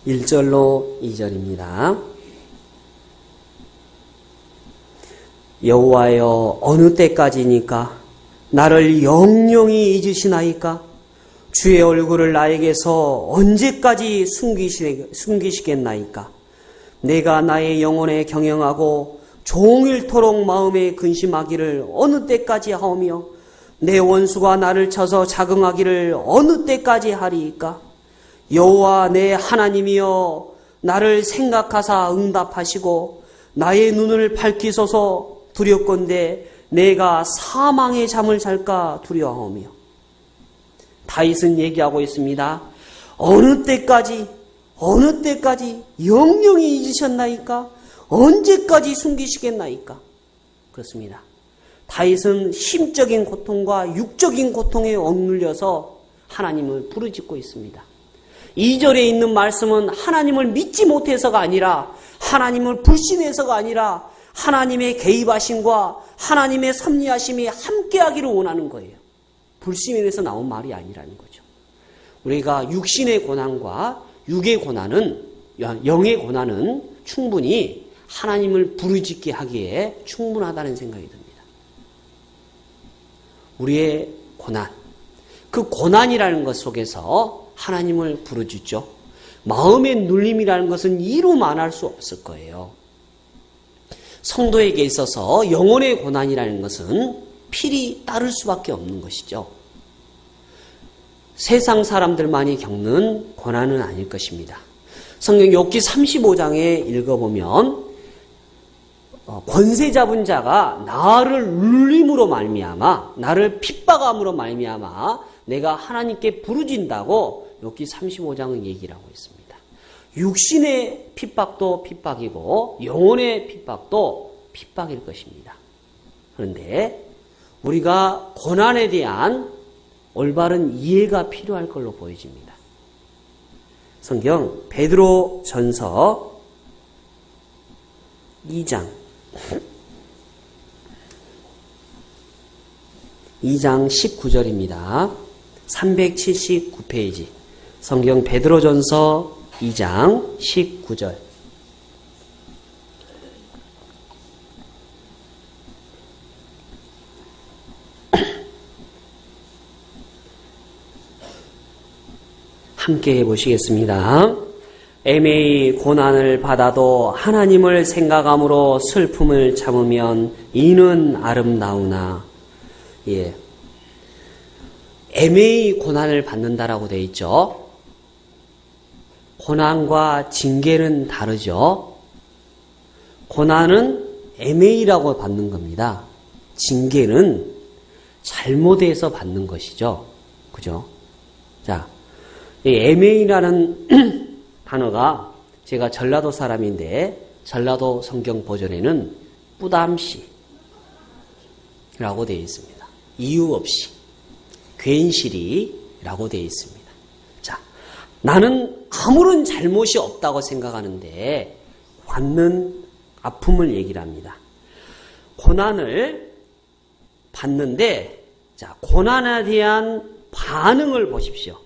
A: 1절로 2절입니다. 여호와여 어느 때까지니까 나를 영영히 잊으시나이까? 주의 얼굴을 나에게서 언제까지 숨기시겠나이까? 내가 나의 영혼에 경영하고 종일토록 마음에 근심하기를 어느 때까지 하오며 내 원수가 나를 쳐서 자긍하기를 어느 때까지 하리이까? 여호와 내 하나님이여 나를 생각하사 응답하시고 나의 눈을 밝히소서. 두렵건대 내가 사망의 잠을 잘까 두려워하며. 다윗은 얘기하고 있습니다. 어느 때까지 영영히 잊으셨나이까? 언제까지 숨기시겠나이까? 그렇습니다. 다윗은 심적인 고통과 육적인 고통에 억눌려서 하나님을 부르짖고 있습니다. 2절에 있는 말씀은 하나님을 믿지 못해서가 아니라 하나님을 불신해서가 아니라 하나님의 개입하심과 하나님의 섭리하심이 함께하기를 원하는 거예요. 불신에서 나온 말이 아니라는 거죠. 우리가 육신의 고난과 육의 고난은, 영의 고난은 충분히 하나님을 부르짖게 하기에 충분하다는 생각이 듭니다. 우리의 고난, 그 고난이라는 것 속에서 하나님을 부르짖죠. 마음의 눌림이라는 것은 이루 말할 수 없을 거예요. 성도에게 있어서 영혼의 고난이라는 것은 필히 따를 수밖에 없는 것이죠. 세상 사람들만이 겪는 고난은 아닐 것입니다. 성경 욥기 35장에 읽어보면 권세 잡은 자가 나를 눌림으로 말미암아, 나를 핍박함으로 말미암아 내가 하나님께 부르진다고 욥기 35장은 얘기를 하고 있습니다. 육신의 핍박도 핍박이고 영혼의 핍박도 핍박일 것입니다. 그런데 우리가 고난에 대한 올바른 이해가 필요할 걸로 보여집니다. 성경 베드로 전서 2장 19절입니다. 379페이지 성경 베드로전서 2장 19절 함께 해보시겠습니다. 애매히 고난을 받아도 하나님을 생각함으로 슬픔을 참으면 이는 아름다우나. 예. 애매히 고난을 받는다라고 되어 있죠. 고난과 징계는 다르죠. 고난은 애매히라고 받는 겁니다. 징계는 잘못해서 받는 것이죠. 그죠? 자, 이 애매히라는 단어가 제가 전라도 사람인데 전라도 성경 버전에는 뿌담시 라고 되어 있습니다. 이유 없이 괜시리라고 되어 있습니다. 자, 나는 아무런 잘못이 없다고 생각하는데 받는 아픔을 얘기를 합니다. 고난을 받는데 자, 고난에 대한 반응을 보십시오.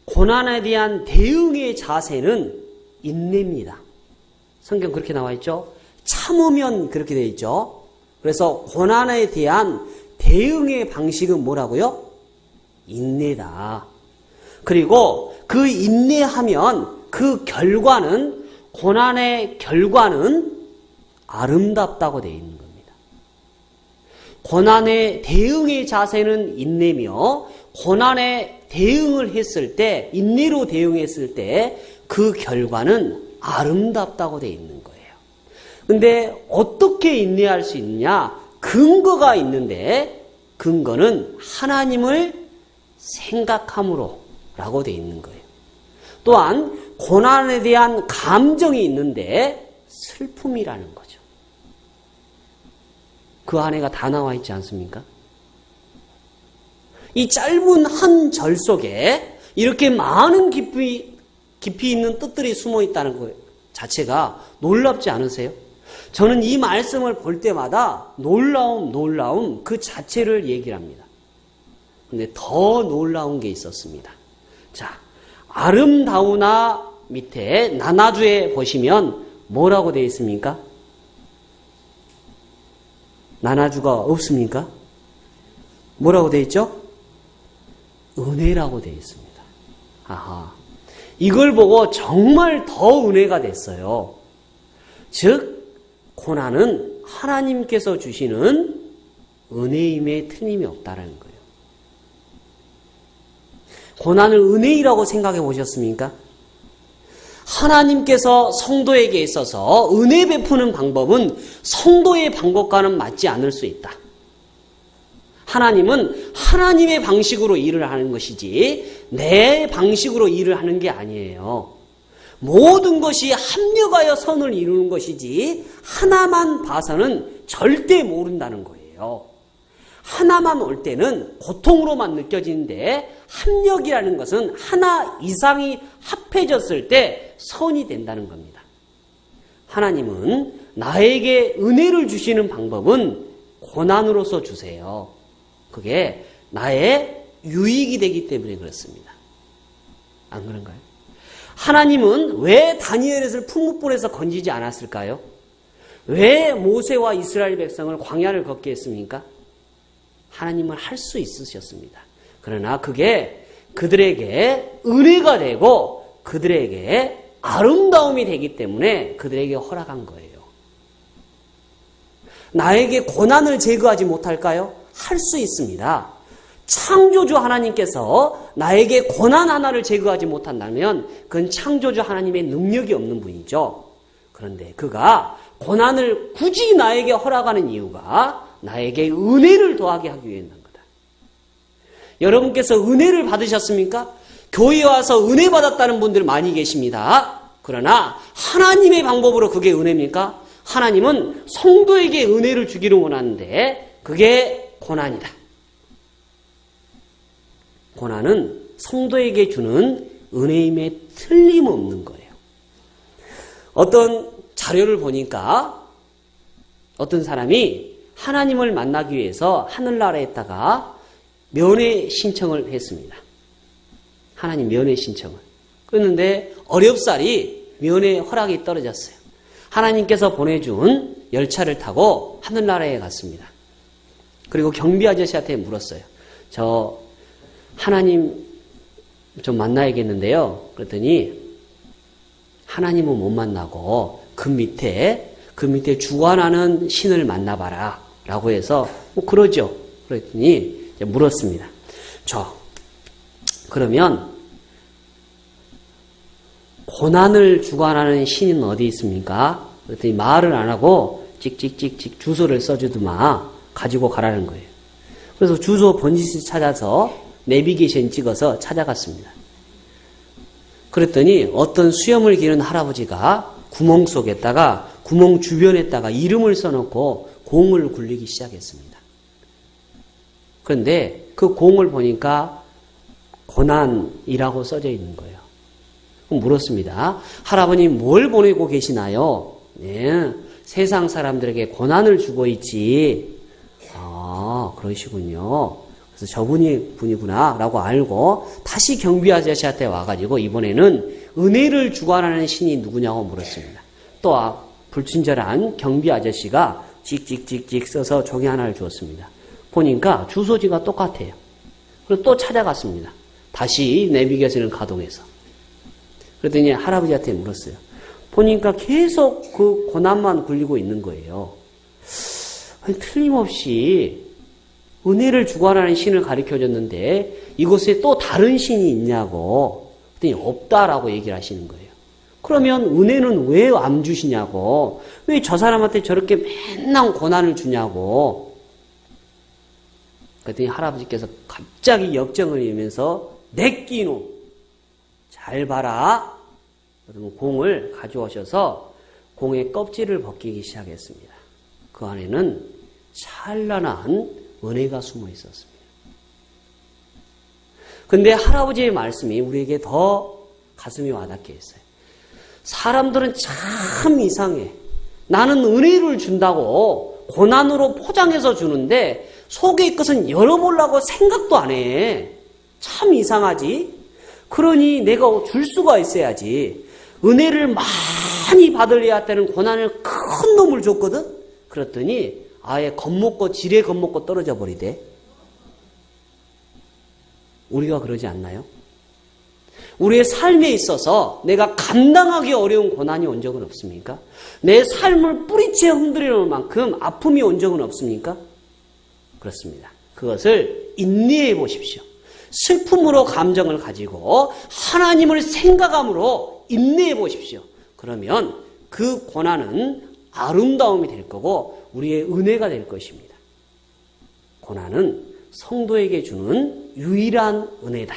A: 고난에 대한 대응의 자세는 인내입니다. 성경 그렇게 나와 있죠. 참으면 그렇게 되어 있죠. 그래서 고난에 대한 대응의 방식은 뭐라고요? 인내다. 그리고 그 인내하면 그 결과는 고난의 결과는 아름답다고 되어 있는 겁니다. 고난의 대응의 자세는 인내며 고난에 대응을 했을 때, 인내로 대응했을 때 그 결과는 아름답다고 되어 있는 거예요. 근데 어떻게 인내할 수 있느냐? 근거가 있는데 근거는 하나님을 생각함으로 라고 되어 있는 거예요. 또한 고난에 대한 감정이 있는데 슬픔이라는 거죠. 그 안에가 다 나와 있지 않습니까? 이 짧은 한 절 속에 이렇게 많은 깊이 있는 뜻들이 숨어 있다는 것 자체가 놀랍지 않으세요? 저는 이 말씀을 볼 때마다 놀라움 그 자체를 얘기를 합니다. 근데 더 놀라운 게 있었습니다. 자, 아름다우나 밑에 나나주에 보시면 뭐라고 되어 있습니까? 나나주가 없습니까? 뭐라고 되어 있죠? 은혜라고 되어 있습니다. 아하. 이걸 보고 정말 더 은혜가 됐어요. 즉, 고난은 하나님께서 주시는 은혜임에 틀림이 없다는 거예요. 고난을 은혜이라고 생각해 보셨습니까? 하나님께서 성도에게 있어서 은혜 베푸는 방법은 성도의 방법과는 맞지 않을 수 있다. 하나님은 하나님의 방식으로 일을 하는 것이지 내 방식으로 일을 하는 게 아니에요. 모든 것이 합력하여 선을 이루는 것이지 하나만 봐서는 절대 모른다는 거예요. 하나만 올 때는 고통으로만 느껴지는데 합력이라는 것은 하나 이상이 합해졌을 때 선이 된다는 겁니다. 하나님은 나에게 은혜를 주시는 방법은 고난으로서 주세요. 그게 나의 유익이 되기 때문에 그렇습니다. 안 그런가요? 하나님은 왜 다니엘을 풀무불에서 건지지 않았을까요? 왜 모세와 이스라엘 백성을 광야를 걷게 했습니까? 하나님은 할 수 있으셨습니다. 그러나 그게 그들에게 은혜가 되고 그들에게 아름다움이 되기 때문에 그들에게 허락한 거예요. 나에게 고난을 제거하지 못할까요? 할 수 있습니다. 창조주 하나님께서 나에게 고난 하나를 제거하지 못한다면 그건 창조주 하나님의 능력이 없는 분이죠. 그런데 그가 고난을 굳이 나에게 허락하는 이유가 나에게 은혜를 더하게 하기 위한 거다. 여러분께서 은혜를 받으셨습니까? 교회에 와서 은혜 받았다는 분들 많이 계십니다. 그러나 하나님의 방법으로 그게 은혜입니까? 하나님은 성도에게 은혜를 주기를 원하는데 그게 고난이다. 고난은 성도에게 주는 은혜임에 틀림없는 거예요. 어떤 자료를 보니까 어떤 사람이 하나님을 만나기 위해서 하늘나라에다가 면회 신청을 했습니다. 하나님 면회 신청을. 그랬는데 어렵사리 면회 허락이 떨어졌어요. 하나님께서 보내준 열차를 타고 하늘나라에 갔습니다. 그리고 경비 아저씨한테 물었어요. 저 하나님 좀 만나야겠는데요. 그랬더니 하나님은 못 만나고 그 밑에 주관하는 신을 만나봐라 라고 해서 뭐 그러죠. 그랬더니 이제 물었습니다. 그러면 고난을 주관하는 신은 어디 있습니까? 그랬더니 말을 안 하고 찍찍찍찍 주소를 써주더만 가지고 가라는 거예요. 그래서 주소 번지수 찾아서 내비게이션 찍어서 찾아갔습니다. 그랬더니 어떤 수염을 기른 할아버지가 구멍 속에다가 구멍 주변에다가 이름을 써놓고 공을 굴리기 시작했습니다. 그런데 그 공을 보니까 고난이라고 써져 있는 거예요. 물었습니다. 할아버님 뭘 보내고 계시나요? 네, 세상 사람들에게 고난을 주고 있지. 아, 그러시군요. 그래서 분이구나 라고 알고 다시 경비 아저씨한테 와가지고 이번에는 은혜를 주관하는 신이 누구냐고 물었습니다. 또 불친절한 경비 아저씨가 찍찍찍찍 써서 종이 하나를 주었습니다. 보니까 주소지가 똑같아요. 그래서 또 찾아갔습니다. 다시 내비게이션을 가동해서. 그랬더니 할아버지한테 물었어요. 보니까 계속 그 고난만 굴리고 있는 거예요. 아니, 틀림없이 은혜를 주관하는 신을 가르쳐줬는데 이곳에 또 다른 신이 있냐고. 그랬더니 없다라고 얘기를 하시는 거예요. 그러면 은혜는 왜 안 주시냐고. 왜 저 사람한테 저렇게 맨날 고난을 주냐고. 그랬더니 할아버지께서 갑자기 역정을 이으면서 내끼노 잘 봐라. 그러면 공을 가져오셔서 공의 껍질을 벗기기 시작했습니다. 그 안에는 찬란한 은혜가 숨어 있었습니다. 근데 할아버지의 말씀이 우리에게 더 가슴이 와닿게 했어요. 사람들은 참 이상해. 나는 은혜를 준다고 고난으로 포장해서 주는데 속의 것은 열어보려고 생각도 안 해. 참 이상하지? 그러니 내가 줄 수가 있어야지. 은혜를 많이 받으려야 되는 고난을 큰 놈을 줬거든? 그랬더니 아예 겁먹고 지레 겁먹고 떨어져 버리대. 우리가 그러지 않나요? 우리의 삶에 있어서 내가 감당하기 어려운 고난이 온 적은 없습니까? 내 삶을 뿌리채 흔들리는 만큼 아픔이 온 적은 없습니까? 그렇습니다. 그것을 인내해 보십시오. 슬픔으로 감정을 가지고 하나님을 생각함으로 인내해 보십시오. 그러면 그 고난은 아름다움이 될 거고 우리의 은혜가 될 것입니다. 고난은 성도에게 주는 유일한 은혜다.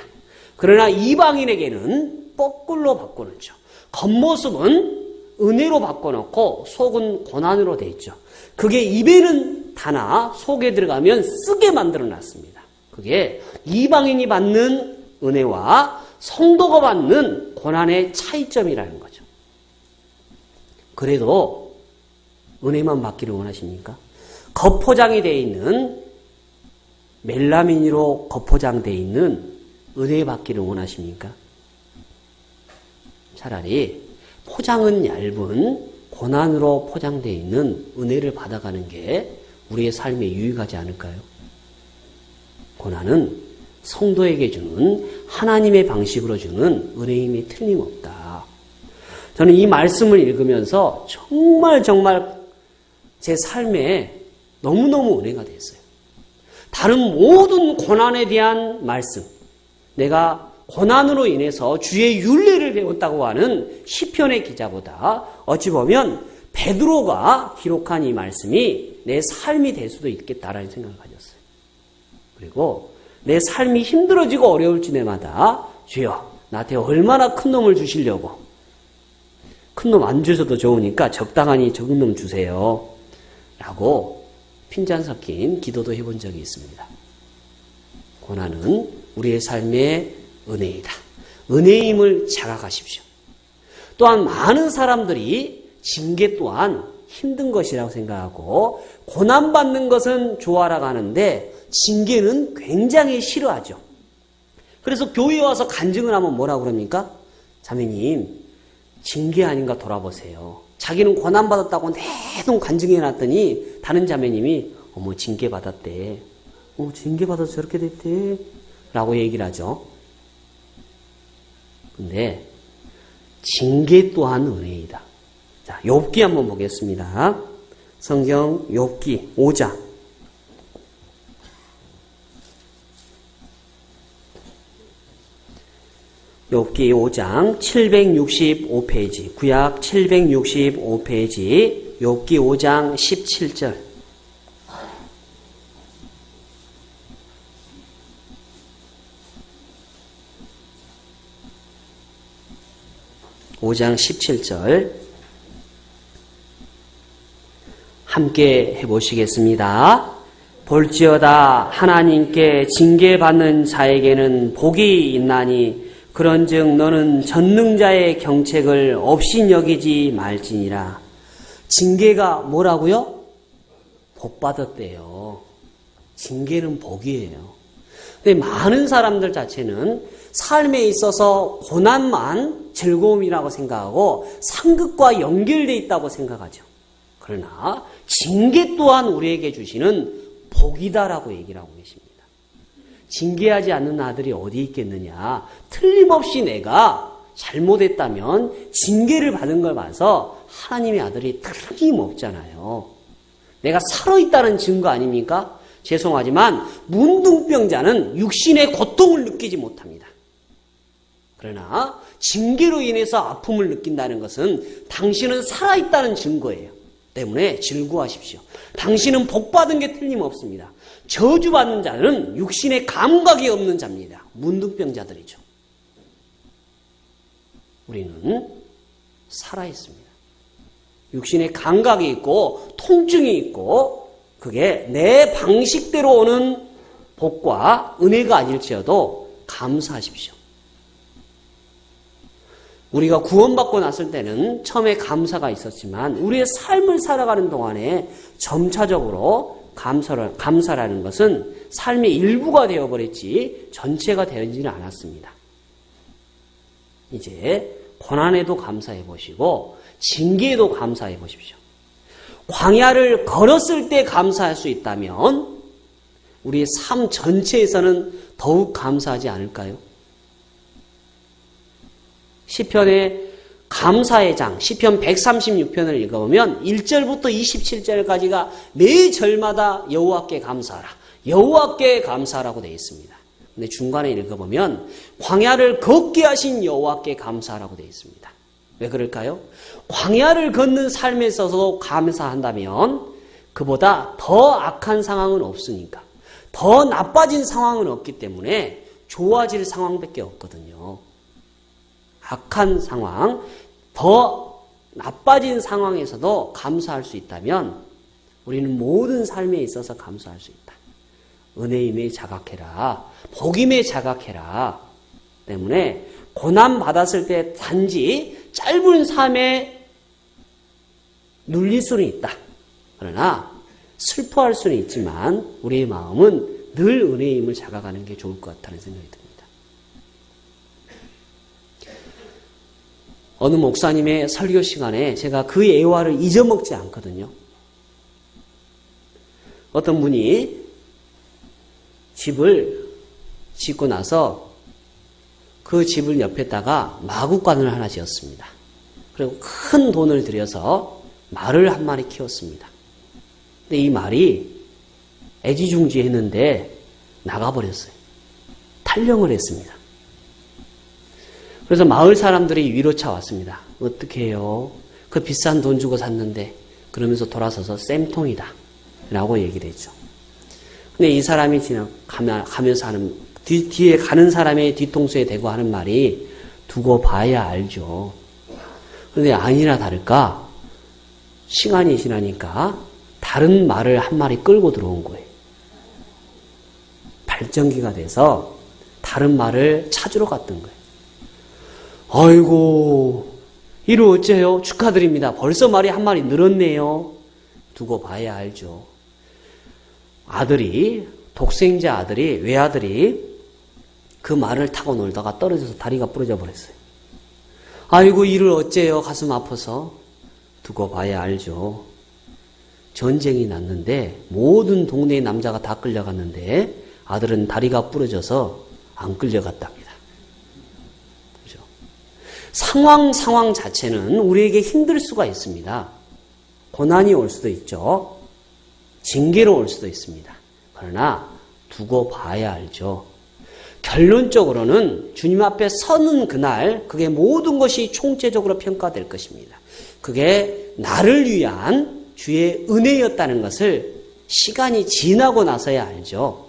A: 그러나 이방인에게는 거꾸로 바꿔놓죠. 겉모습은 은혜로 바꿔놓고 속은 고난으로 돼 있죠. 그게 입에는 다나 속에 들어가면 쓰게 만들어놨습니다. 그게 이방인이 받는 은혜와 성도가 받는 고난의 차이점이라는 거죠. 그래도 은혜만 받기를 원하십니까? 겉포장이 되어 있는 멜라민으로 겉포장되어 있는 은혜 받기를 원하십니까? 차라리 포장은 얇은 고난으로 포장되어 있는 은혜를 받아가는 게 우리의 삶에 유익하지 않을까요? 고난은 성도에게 주는 하나님의 방식으로 주는 은혜임이 틀림없다. 저는 이 말씀을 읽으면서 정말 제 삶에 너무너무 은혜가 됐어요. 다른 모든 고난에 대한 말씀, 내가 고난으로 인해서 주의 율례를 배웠다고 하는 시편의 기자보다 어찌 보면 베드로가 기록한 이 말씀이 내 삶이 될 수도 있겠다라는 생각을 가졌어요. 그리고 내 삶이 힘들어지고 어려울 때마다 주여 나한테 얼마나 큰 놈을 주시려고, 큰 놈 안 주셔도 좋으니까 적당하니 적은 놈 주세요 라고 핀잔 섞인 기도도 해본 적이 있습니다. 고난은 우리의 삶의 은혜이다. 은혜임을 자각하십시오. 또한 많은 사람들이 징계 또한 힘든 것이라고 생각하고 고난받는 것은 좋아라고 하는데 징계는 굉장히 싫어하죠. 그래서 교회에 와서 간증을 하면 뭐라고 그럽니까? 자매님, 징계 아닌가 돌아보세요. 자기는 고난받았다고 내동 간증해놨더니 다른 자매님이 어머 징계받았대. 징계받아서 저렇게 됐대. 라고 얘기를 하죠. 근데 징계 또한 은혜이다. 자, 욥기 한번 보겠습니다. 성경 욥기 5장. 욥기 5장 765페이지, 구약 765페이지, 욥기 5장 17절. (5장 17절) 함께 해보시겠습니다. 볼지어다 하나님께 징계받는 자에게는 복이 있나니 그런즉 너는 전능자의 경책을 없이 여기지 말지니라. 징계가 뭐라고요? 복 받았대요. 징계는 복이에요. 근데 많은 사람들 자체는 삶에 있어서 고난만 즐거움이라고 생각하고 상급과 연결되어 있다고 생각하죠. 그러나 징계 또한 우리에게 주시는 복이다라고 얘기를 하고 계십니다. 징계하지 않는 아들이 어디 있겠느냐. 틀림없이 내가 잘못했다면 징계를 받은 걸 봐서 하나님의 아들이 틀림없잖아요. 내가 살아있다는 증거 아닙니까? 죄송하지만 문둥병자는 육신의 고통을 느끼지 못합니다. 그러나 징계로 인해서 아픔을 느낀다는 것은 당신은 살아있다는 증거예요. 때문에 즐거워하십시오. 당신은 복받은 게 틀림없습니다. 저주받는 자는 육신의 감각이 없는 자입니다. 문둥병자들이죠. 우리는 살아있습니다. 육신의 감각이 있고 통증이 있고 그게 내 방식대로 오는 복과 은혜가 아닐지어도 감사하십시오. 우리가 구원받고 났을 때는 처음에 감사가 있었지만 우리의 삶을 살아가는 동안에 점차적으로 감사라는 것은 삶의 일부가 되어버렸지 전체가 되어지는 않았습니다. 이제 고난에도 감사해 보시고 징계에도 감사해 보십시오. 광야를 걸었을 때 감사할 수 있다면 우리의 삶 전체에서는 더욱 감사하지 않을까요? 시편의 감사의 장, 시편 136편을 읽어보면 1절부터 27절까지가 매 절마다 여호와께 감사하라, 여호와께 감사하라고 되어 있습니다. 근데 중간에 읽어보면 광야를 걷게 하신 여호와께 감사하라고 되어 있습니다. 왜 그럴까요? 광야를 걷는 삶에 있어서도 감사한다면 그보다 더 악한 상황은 없으니까, 더 나빠진 상황은 없기 때문에 좋아질 상황밖에 없거든요. 악한 상황, 더 나빠진 상황에서도 감사할 수 있다면 우리는 모든 삶에 있어서 감사할 수 있다. 은혜임에 자각해라. 복임에 자각해라. 때문에 고난받았을 때 단지 짧은 삶에 눌릴 수는 있다. 그러나 슬퍼할 수는 있지만 우리의 마음은 늘 은혜임을 자각하는 게 좋을 것 같다는 생각이 듭니다. 어느 목사님의 설교 시간에 제가 그 예화를 잊어먹지 않거든요. 어떤 분이 집을 짓고 나서 그 집을 옆에다가 마구간을 하나 지었습니다. 그리고 큰 돈을 들여서 말을 한 마리 키웠습니다. 근데 이 말이 애지중지했는데 나가버렸어요. 탈령을 했습니다. 그래서 마을 사람들이 위로차 왔습니다. 어떻게 해요? 그 비싼 돈 주고 샀는데. 그러면서 돌아서서 쌤통이다 라고 얘기를 했죠. 근데 이 사람이 가면서 하는, 뒤에 가는 사람의 뒤통수에 대고 하는 말이 두고 봐야 알죠. 그런데 아니나 다를까 시간이 지나니까 다른 말을 한 마리 끌고 들어온 거예요. 발전기가 돼서 다른 말을 찾으러 갔던 거예요. 아이고, 이를 어째요? 축하드립니다. 벌써 말이 한 마리 늘었네요. 두고 봐야 알죠. 독생자 아들이, 외아들이 그 말을 타고 놀다가 떨어져서 다리가 부러져 버렸어요. 아이고, 이를 어째요? 가슴 아파서. 두고 봐야 알죠. 전쟁이 났는데 모든 동네의 남자가 다 끌려갔는데 아들은 다리가 부러져서 안 끌려갔답니다. 그죠? 상황 자체는 우리에게 힘들 수가 있습니다. 고난이 올 수도 있죠. 징계로 올 수도 있습니다. 그러나 두고 봐야 알죠. 결론적으로는 주님 앞에 서는 그날 그게 모든 것이 총체적으로 평가될 것입니다. 그게 나를 위한 주의 은혜였다는 것을 시간이 지나고 나서야 알죠.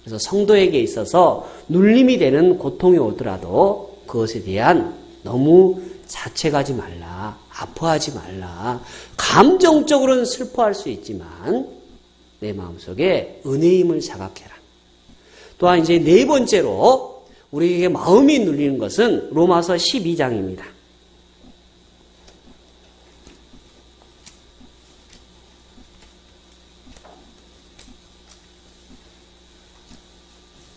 A: 그래서 성도에게 있어서 눌림이 되는 고통이 오더라도 그것에 대한 너무 자책하지 말라, 아파하지 말라. 감정적으로는 슬퍼할 수 있지만 내 마음속에 은혜임을 자각해라. 또한 이제 네 번째로 우리에게 마음이 눌리는 것은 로마서 12장입니다.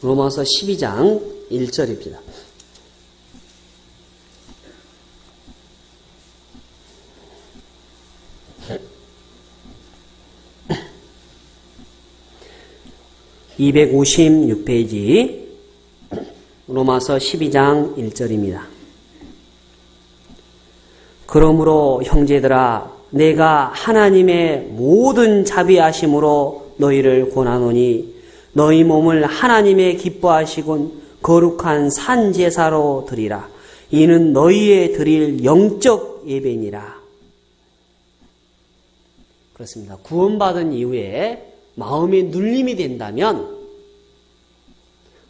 A: 로마서 12장 1절입니다. (256페이지) 로마서 12장 1절입니다. 그러므로 형제들아 내가 하나님의 모든 자비하심으로 너희를 권하노니 너희 몸을 하나님의 기뻐하시곤 거룩한 산 제사로 드리라. 이는 너희의 드릴 영적 예배니라. 그렇습니다. 구원받은 이후에 마음에 눌림이 된다면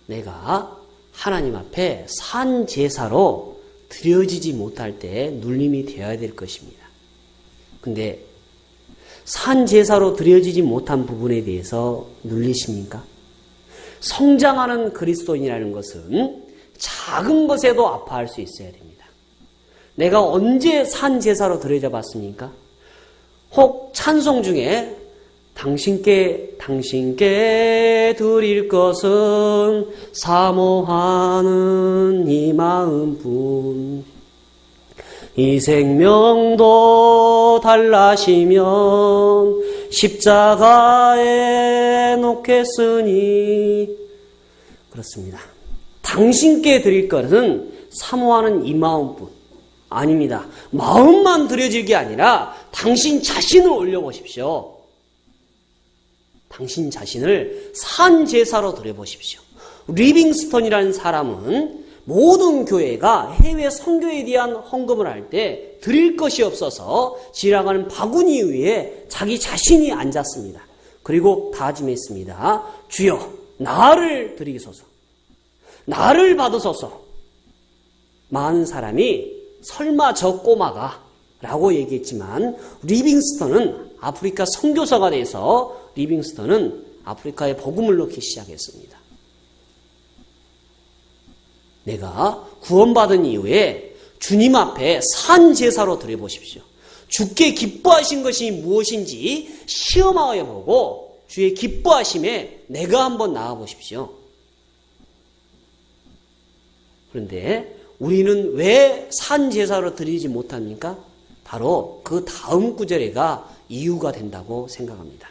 A: 내가 하나님 앞에 산 제사로 드려지지 못할 때 눌림이 되어야 될 것입니다. 근데 산 제사로 드려지지 못한 부분에 대해서 눌리십니까? 성장하는 그리스도인이라는 것은 작은 것에도 아파할 수 있어야 됩니다. 내가 언제 산 제사로 드려져 봤습니까? 혹 찬송 중에 당신께 드릴 것은 사모하는 이 마음뿐 이 생명도 달라시면 십자가에 놓겠으니 그렇습니다. 당신께 드릴 것은 사모하는 이 마음뿐 아닙니다. 마음만 드려질 게 아니라 당신 자신을 올려보십시오. 당신 자신을 산 제사로 드려보십시오. 리빙스턴이라는 사람은 모든 교회가 해외 선교에 대한 헌금을 할 때 드릴 것이 없어서 지나가는 바구니 위에 자기 자신이 앉았습니다. 그리고 다짐했습니다. 주여 나를 드리소서. 나를 받으소서. 많은 사람이 설마 저 꼬마가 라고 얘기했지만 리빙스턴은 아프리카 선교사가 돼서 리빙스턴은 아프리카에 복음을 넣기 시작했습니다. 내가 구원받은 이후에 주님 앞에 산 제사로 드려보십시오. 주께 기뻐하신 것이 무엇인지 시험하여 보고 주의 기뻐하심에 내가 한번 나아보십시오. 그런데 우리는 왜 산 제사로 드리지 못합니까? 바로 그 다음 구절에가 이유가 된다고 생각합니다.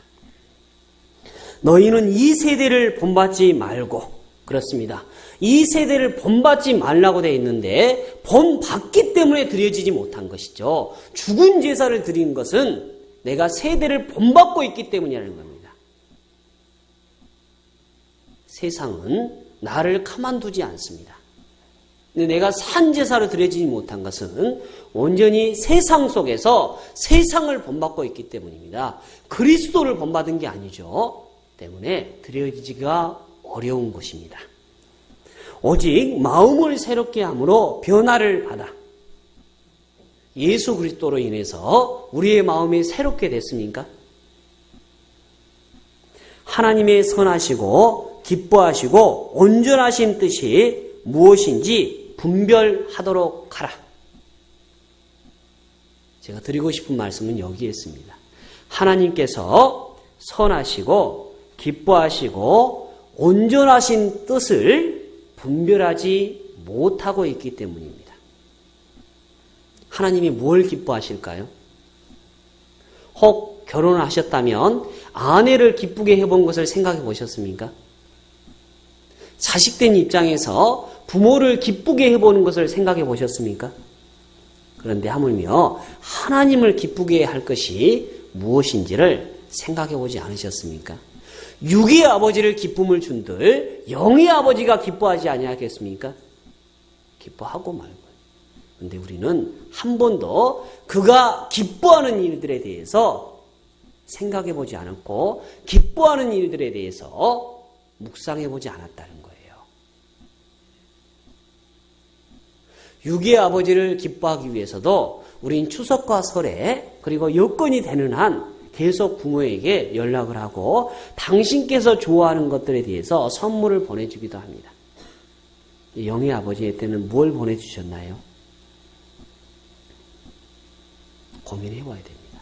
A: 너희는 이 세대를 본받지 말고 그렇습니다. 이 세대를 본받지 말라고 되어 있는데 본받기 때문에 드려지지 못한 것이죠. 죽은 제사를 드린 것은 내가 세대를 본받고 있기 때문이라는 겁니다. 세상은 나를 가만두지 않습니다. 근데 내가 산 제사를 드려지지 못한 것은 온전히 세상 속에서 세상을 본받고 있기 때문입니다. 그리스도를 본받은 게 아니죠. 때문에 드려지기가 어려운 것입니다. 오직 마음을 새롭게 함으로 변화를 받아 예수 그리스도로 인해서 우리의 마음이 새롭게 됐습니까? 하나님의 선하시고 기뻐하시고 온전하신 뜻이 무엇인지 분별하도록 하라. 제가 드리고 싶은 말씀은 여기에 있습니다. 하나님께서 선하시고 기뻐하시고 온전하신 뜻을 분별하지 못하고 있기 때문입니다. 하나님이 뭘 기뻐하실까요? 혹 결혼하셨다면 아내를 기쁘게 해본 것을 생각해 보셨습니까? 자식된 입장에서 부모를 기쁘게 해보는 것을 생각해 보셨습니까? 그런데 하물며 하나님을 기쁘게 할 것이 무엇인지를 생각해 보지 않으셨습니까? 육의 아버지를 기쁨을 준들 영의 아버지가 기뻐하지 아니하겠습니까? 기뻐하고 말고요. 그런데 우리는 한 번도 그가 기뻐하는 일들에 대해서 생각해 보지 않았고 기뻐하는 일들에 대해서 묵상해 보지 않았다는 거예요. 육의 아버지를 기뻐하기 위해서도 우린 추석과 설에 그리고 여건이 되는 한 계속 부모에게 연락을 하고 당신께서 좋아하는 것들에 대해서 선물을 보내주기도 합니다. 영의 아버지한테는 뭘 보내주셨나요? 고민해 봐야 됩니다.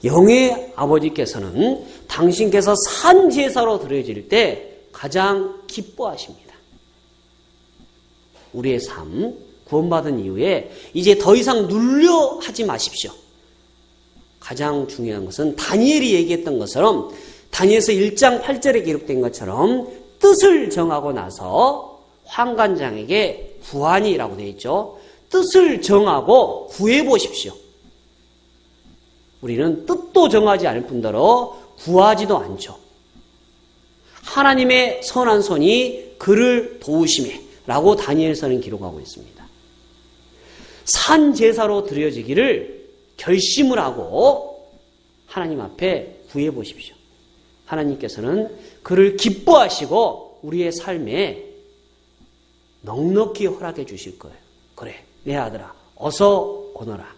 A: 영의 아버지께서는 당신께서 산 제사로 드려질 때 가장 기뻐하십니다. 우리의 삶, 구원받은 이후에 이제 더 이상 눌려 하지 마십시오. 가장 중요한 것은 다니엘이 얘기했던 것처럼 다니엘서 1장 8절에 기록된 것처럼 뜻을 정하고 나서 환관장에게 구하니라고 되어 있죠. 뜻을 정하고 구해 보십시오. 우리는 뜻도 정하지 않을 뿐더러 구하지도 않죠. 하나님의 선한 손이 그를 도우심에 라고 다니엘서는 기록하고 있습니다. 산 제사로 드려지기를 결심을 하고 하나님 앞에 구해 보십시오. 하나님께서는 그를 기뻐하시고 우리의 삶에 넉넉히 허락해 주실 거예요. 그래, 내 아들아, 어서 오너라.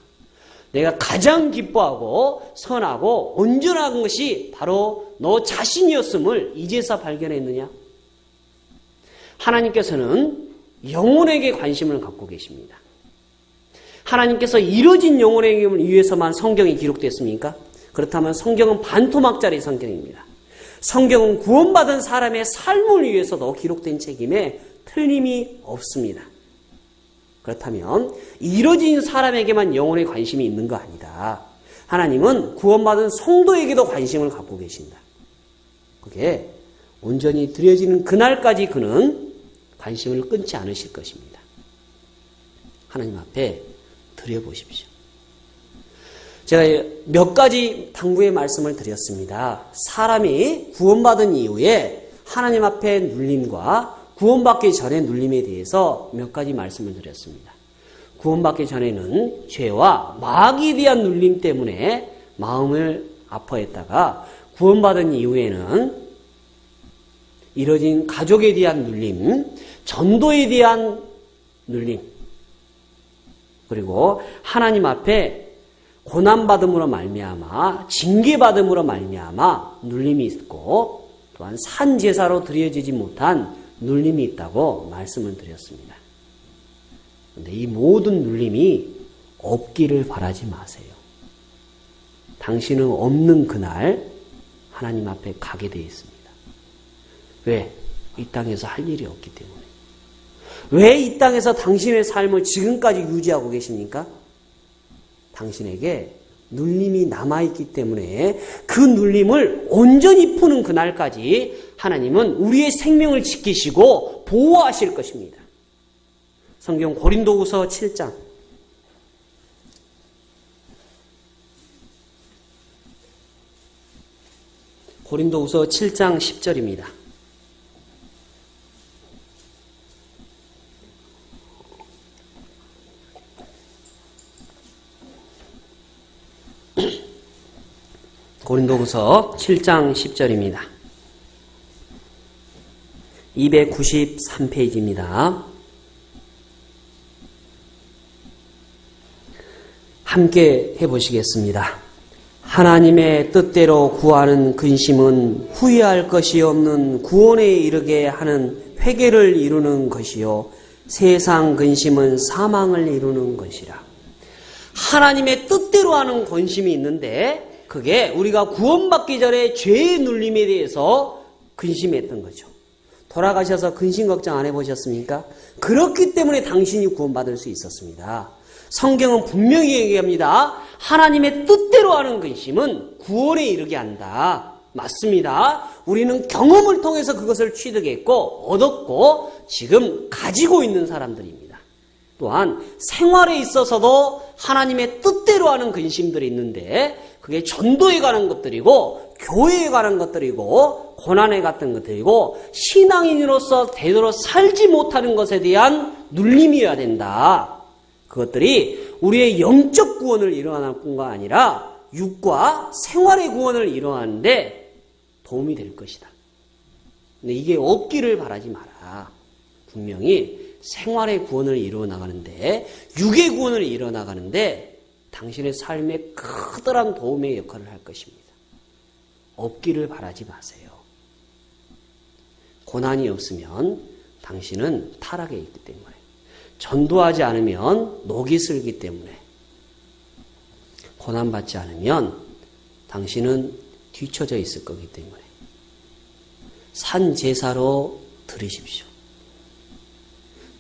A: 내가 가장 기뻐하고 선하고 온전한 것이 바로 너 자신이었음을 이제서 발견했느냐? 하나님께서는 영혼에게 관심을 갖고 계십니다. 하나님께서 이루어진 영혼의 행위를 위해서만 성경이 기록됐습니까? 그렇다면 성경은 반토막짜리 성경입니다. 성경은 구원받은 사람의 삶을 위해서도 기록된 책임에 틀림이 없습니다. 그렇다면 이루어진 사람에게만 영혼의 관심이 있는 거 아니다. 하나님은 구원받은 성도에게도 관심을 갖고 계신다. 그게 온전히 드려지는 그날까지 그는 관심을 끊지 않으실 것입니다. 하나님 앞에 드려보십시오. 제가 몇 가지 당부의 말씀을 드렸습니다. 사람이 구원받은 이후에 하나님 앞에 눌림과 구원받기 전의 눌림에 대해서 몇 가지 말씀을 드렸습니다. 구원받기 전에는 죄와 마귀에 대한 눌림 때문에 마음을 아파했다가 구원받은 이후에는 이뤄진 가족에 대한 눌림, 전도에 대한 눌림, 그리고 하나님 앞에 고난받음으로 말미암아 징계받음으로 말미암아 눌림이 있고 또한 산제사로 드려지지 못한 눌림이 있다고 말씀을 드렸습니다. 그런데 이 모든 눌림이 없기를 바라지 마세요. 당신은 없는 그날 하나님 앞에 가게 되어 있습니다. 왜? 이 땅에서 할 일이 없기 때문에. 왜 이 땅에서 당신의 삶을 지금까지 유지하고 계십니까? 당신에게 눌림이 남아있기 때문에 그 눌림을 온전히 푸는 그날까지 하나님은 우리의 생명을 지키시고 보호하실 것입니다. 성경 고린도후서 7장 고린도후서 7장 10절입니다. 고린도후서 7장 10절입니다. 293페이지입니다. 함께 해보시겠습니다. 하나님의 뜻대로 구하는 근심은 후회할 것이 없는 구원에 이르게 하는 회개를 이루는 것이요 세상 근심은 사망을 이루는 것이라. 하나님의 뜻대로 하는 근심이 있는데 그게 우리가 구원받기 전에 죄의 눌림에 대해서 근심했던 거죠. 돌아가셔서 근심 걱정 안 해보셨습니까? 그렇기 때문에 당신이 구원받을 수 있었습니다. 성경은 분명히 얘기합니다. 하나님의 뜻대로 하는 근심은 구원에 이르게 한다. 맞습니다. 우리는 경험을 통해서 그것을 취득했고 얻었고 지금 가지고 있는 사람들입니다. 또한 생활에 있어서도 하나님의 뜻대로 하는 근심들이 있는데 그게 전도에 관한 것들이고 교회에 관한 것들이고 고난에 같은 것들이고 신앙인으로서 제대로 살지 못하는 것에 대한 눌림이어야 된다. 그것들이 우리의 영적 구원을 이루어낼 뿐가 아니라 육과 생활의 구원을 이루어내는데 도움이 될 것이다. 근데 이게 없기를 바라지 마라. 분명히 생활의 구원을 이루어 나가는데 육의 구원을 이루어 나가는데 당신의 삶에 커다란 도움의 역할을 할 것입니다. 없기를 바라지 마세요. 고난이 없으면 당신은 타락에 있기 때문에 전도하지 않으면 녹이 슬기 때문에 고난받지 않으면 당신은 뒤처져 있을 거기 때문에 산 제사로 드리십시오.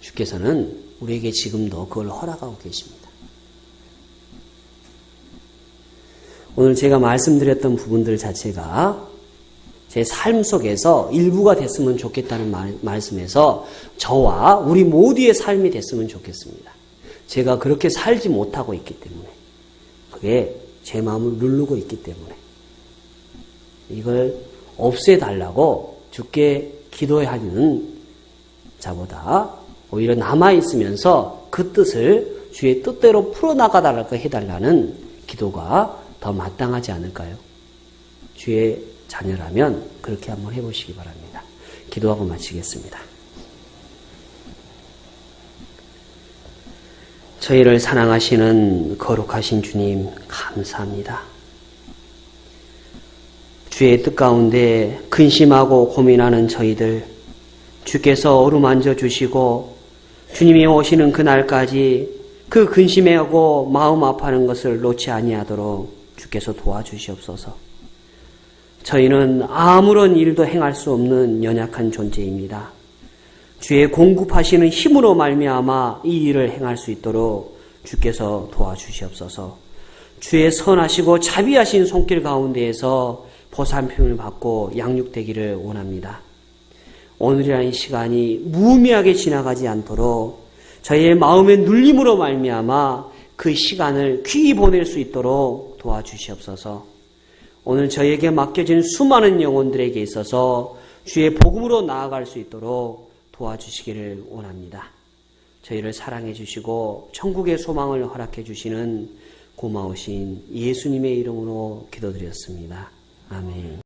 A: 주께서는 우리에게 지금도 그걸 허락하고 계십니다. 오늘 제가 말씀드렸던 부분들 자체가 제 삶 속에서 일부가 됐으면 좋겠다는 말씀에서 저와 우리 모두의 삶이 됐으면 좋겠습니다. 제가 그렇게 살지 못하고 있기 때문에 그게 제 마음을 누르고 있기 때문에 이걸 없애달라고 주께 기도하는 자보다 오히려 남아있으면서 그 뜻을 주의 뜻대로 풀어나가달라고 해달라는 기도가 더 마땅하지 않을까요? 주의 자녀라면 그렇게 한번 해보시기 바랍니다. 기도하고 마치겠습니다. 저희를 사랑하시는 거룩하신 주님 감사합니다. 주의 뜻 가운데 근심하고 고민하는 저희들 주께서 어루만져 주시고 주님이 오시는 그날까지 그 근심하고 마음 아파하는 것을 놓지 아니하도록 주께서 도와주시옵소서. 저희는 아무런 일도 행할 수 없는 연약한 존재입니다. 주의 공급하시는 힘으로 말미암아 이 일을 행할 수 있도록 주께서 도와주시옵소서. 주의 선하시고 자비하신 손길 가운데에서 보살핌을 받고 양육되기를 원합니다. 오늘이라는 시간이 무의미하게 지나가지 않도록 저희의 마음의 눌림으로 말미암아 그 시간을 귀히 보낼 수 있도록 도와주시옵소서. 오늘 저희에게 맡겨진 수많은 영혼들에게 있어서 주의 복음으로 나아갈 수 있도록 도와주시기를 원합니다. 저희를 사랑해 주시고 천국의 소망을 허락해 주시는 고마우신 예수님의 이름으로 기도드렸습니다. 아멘.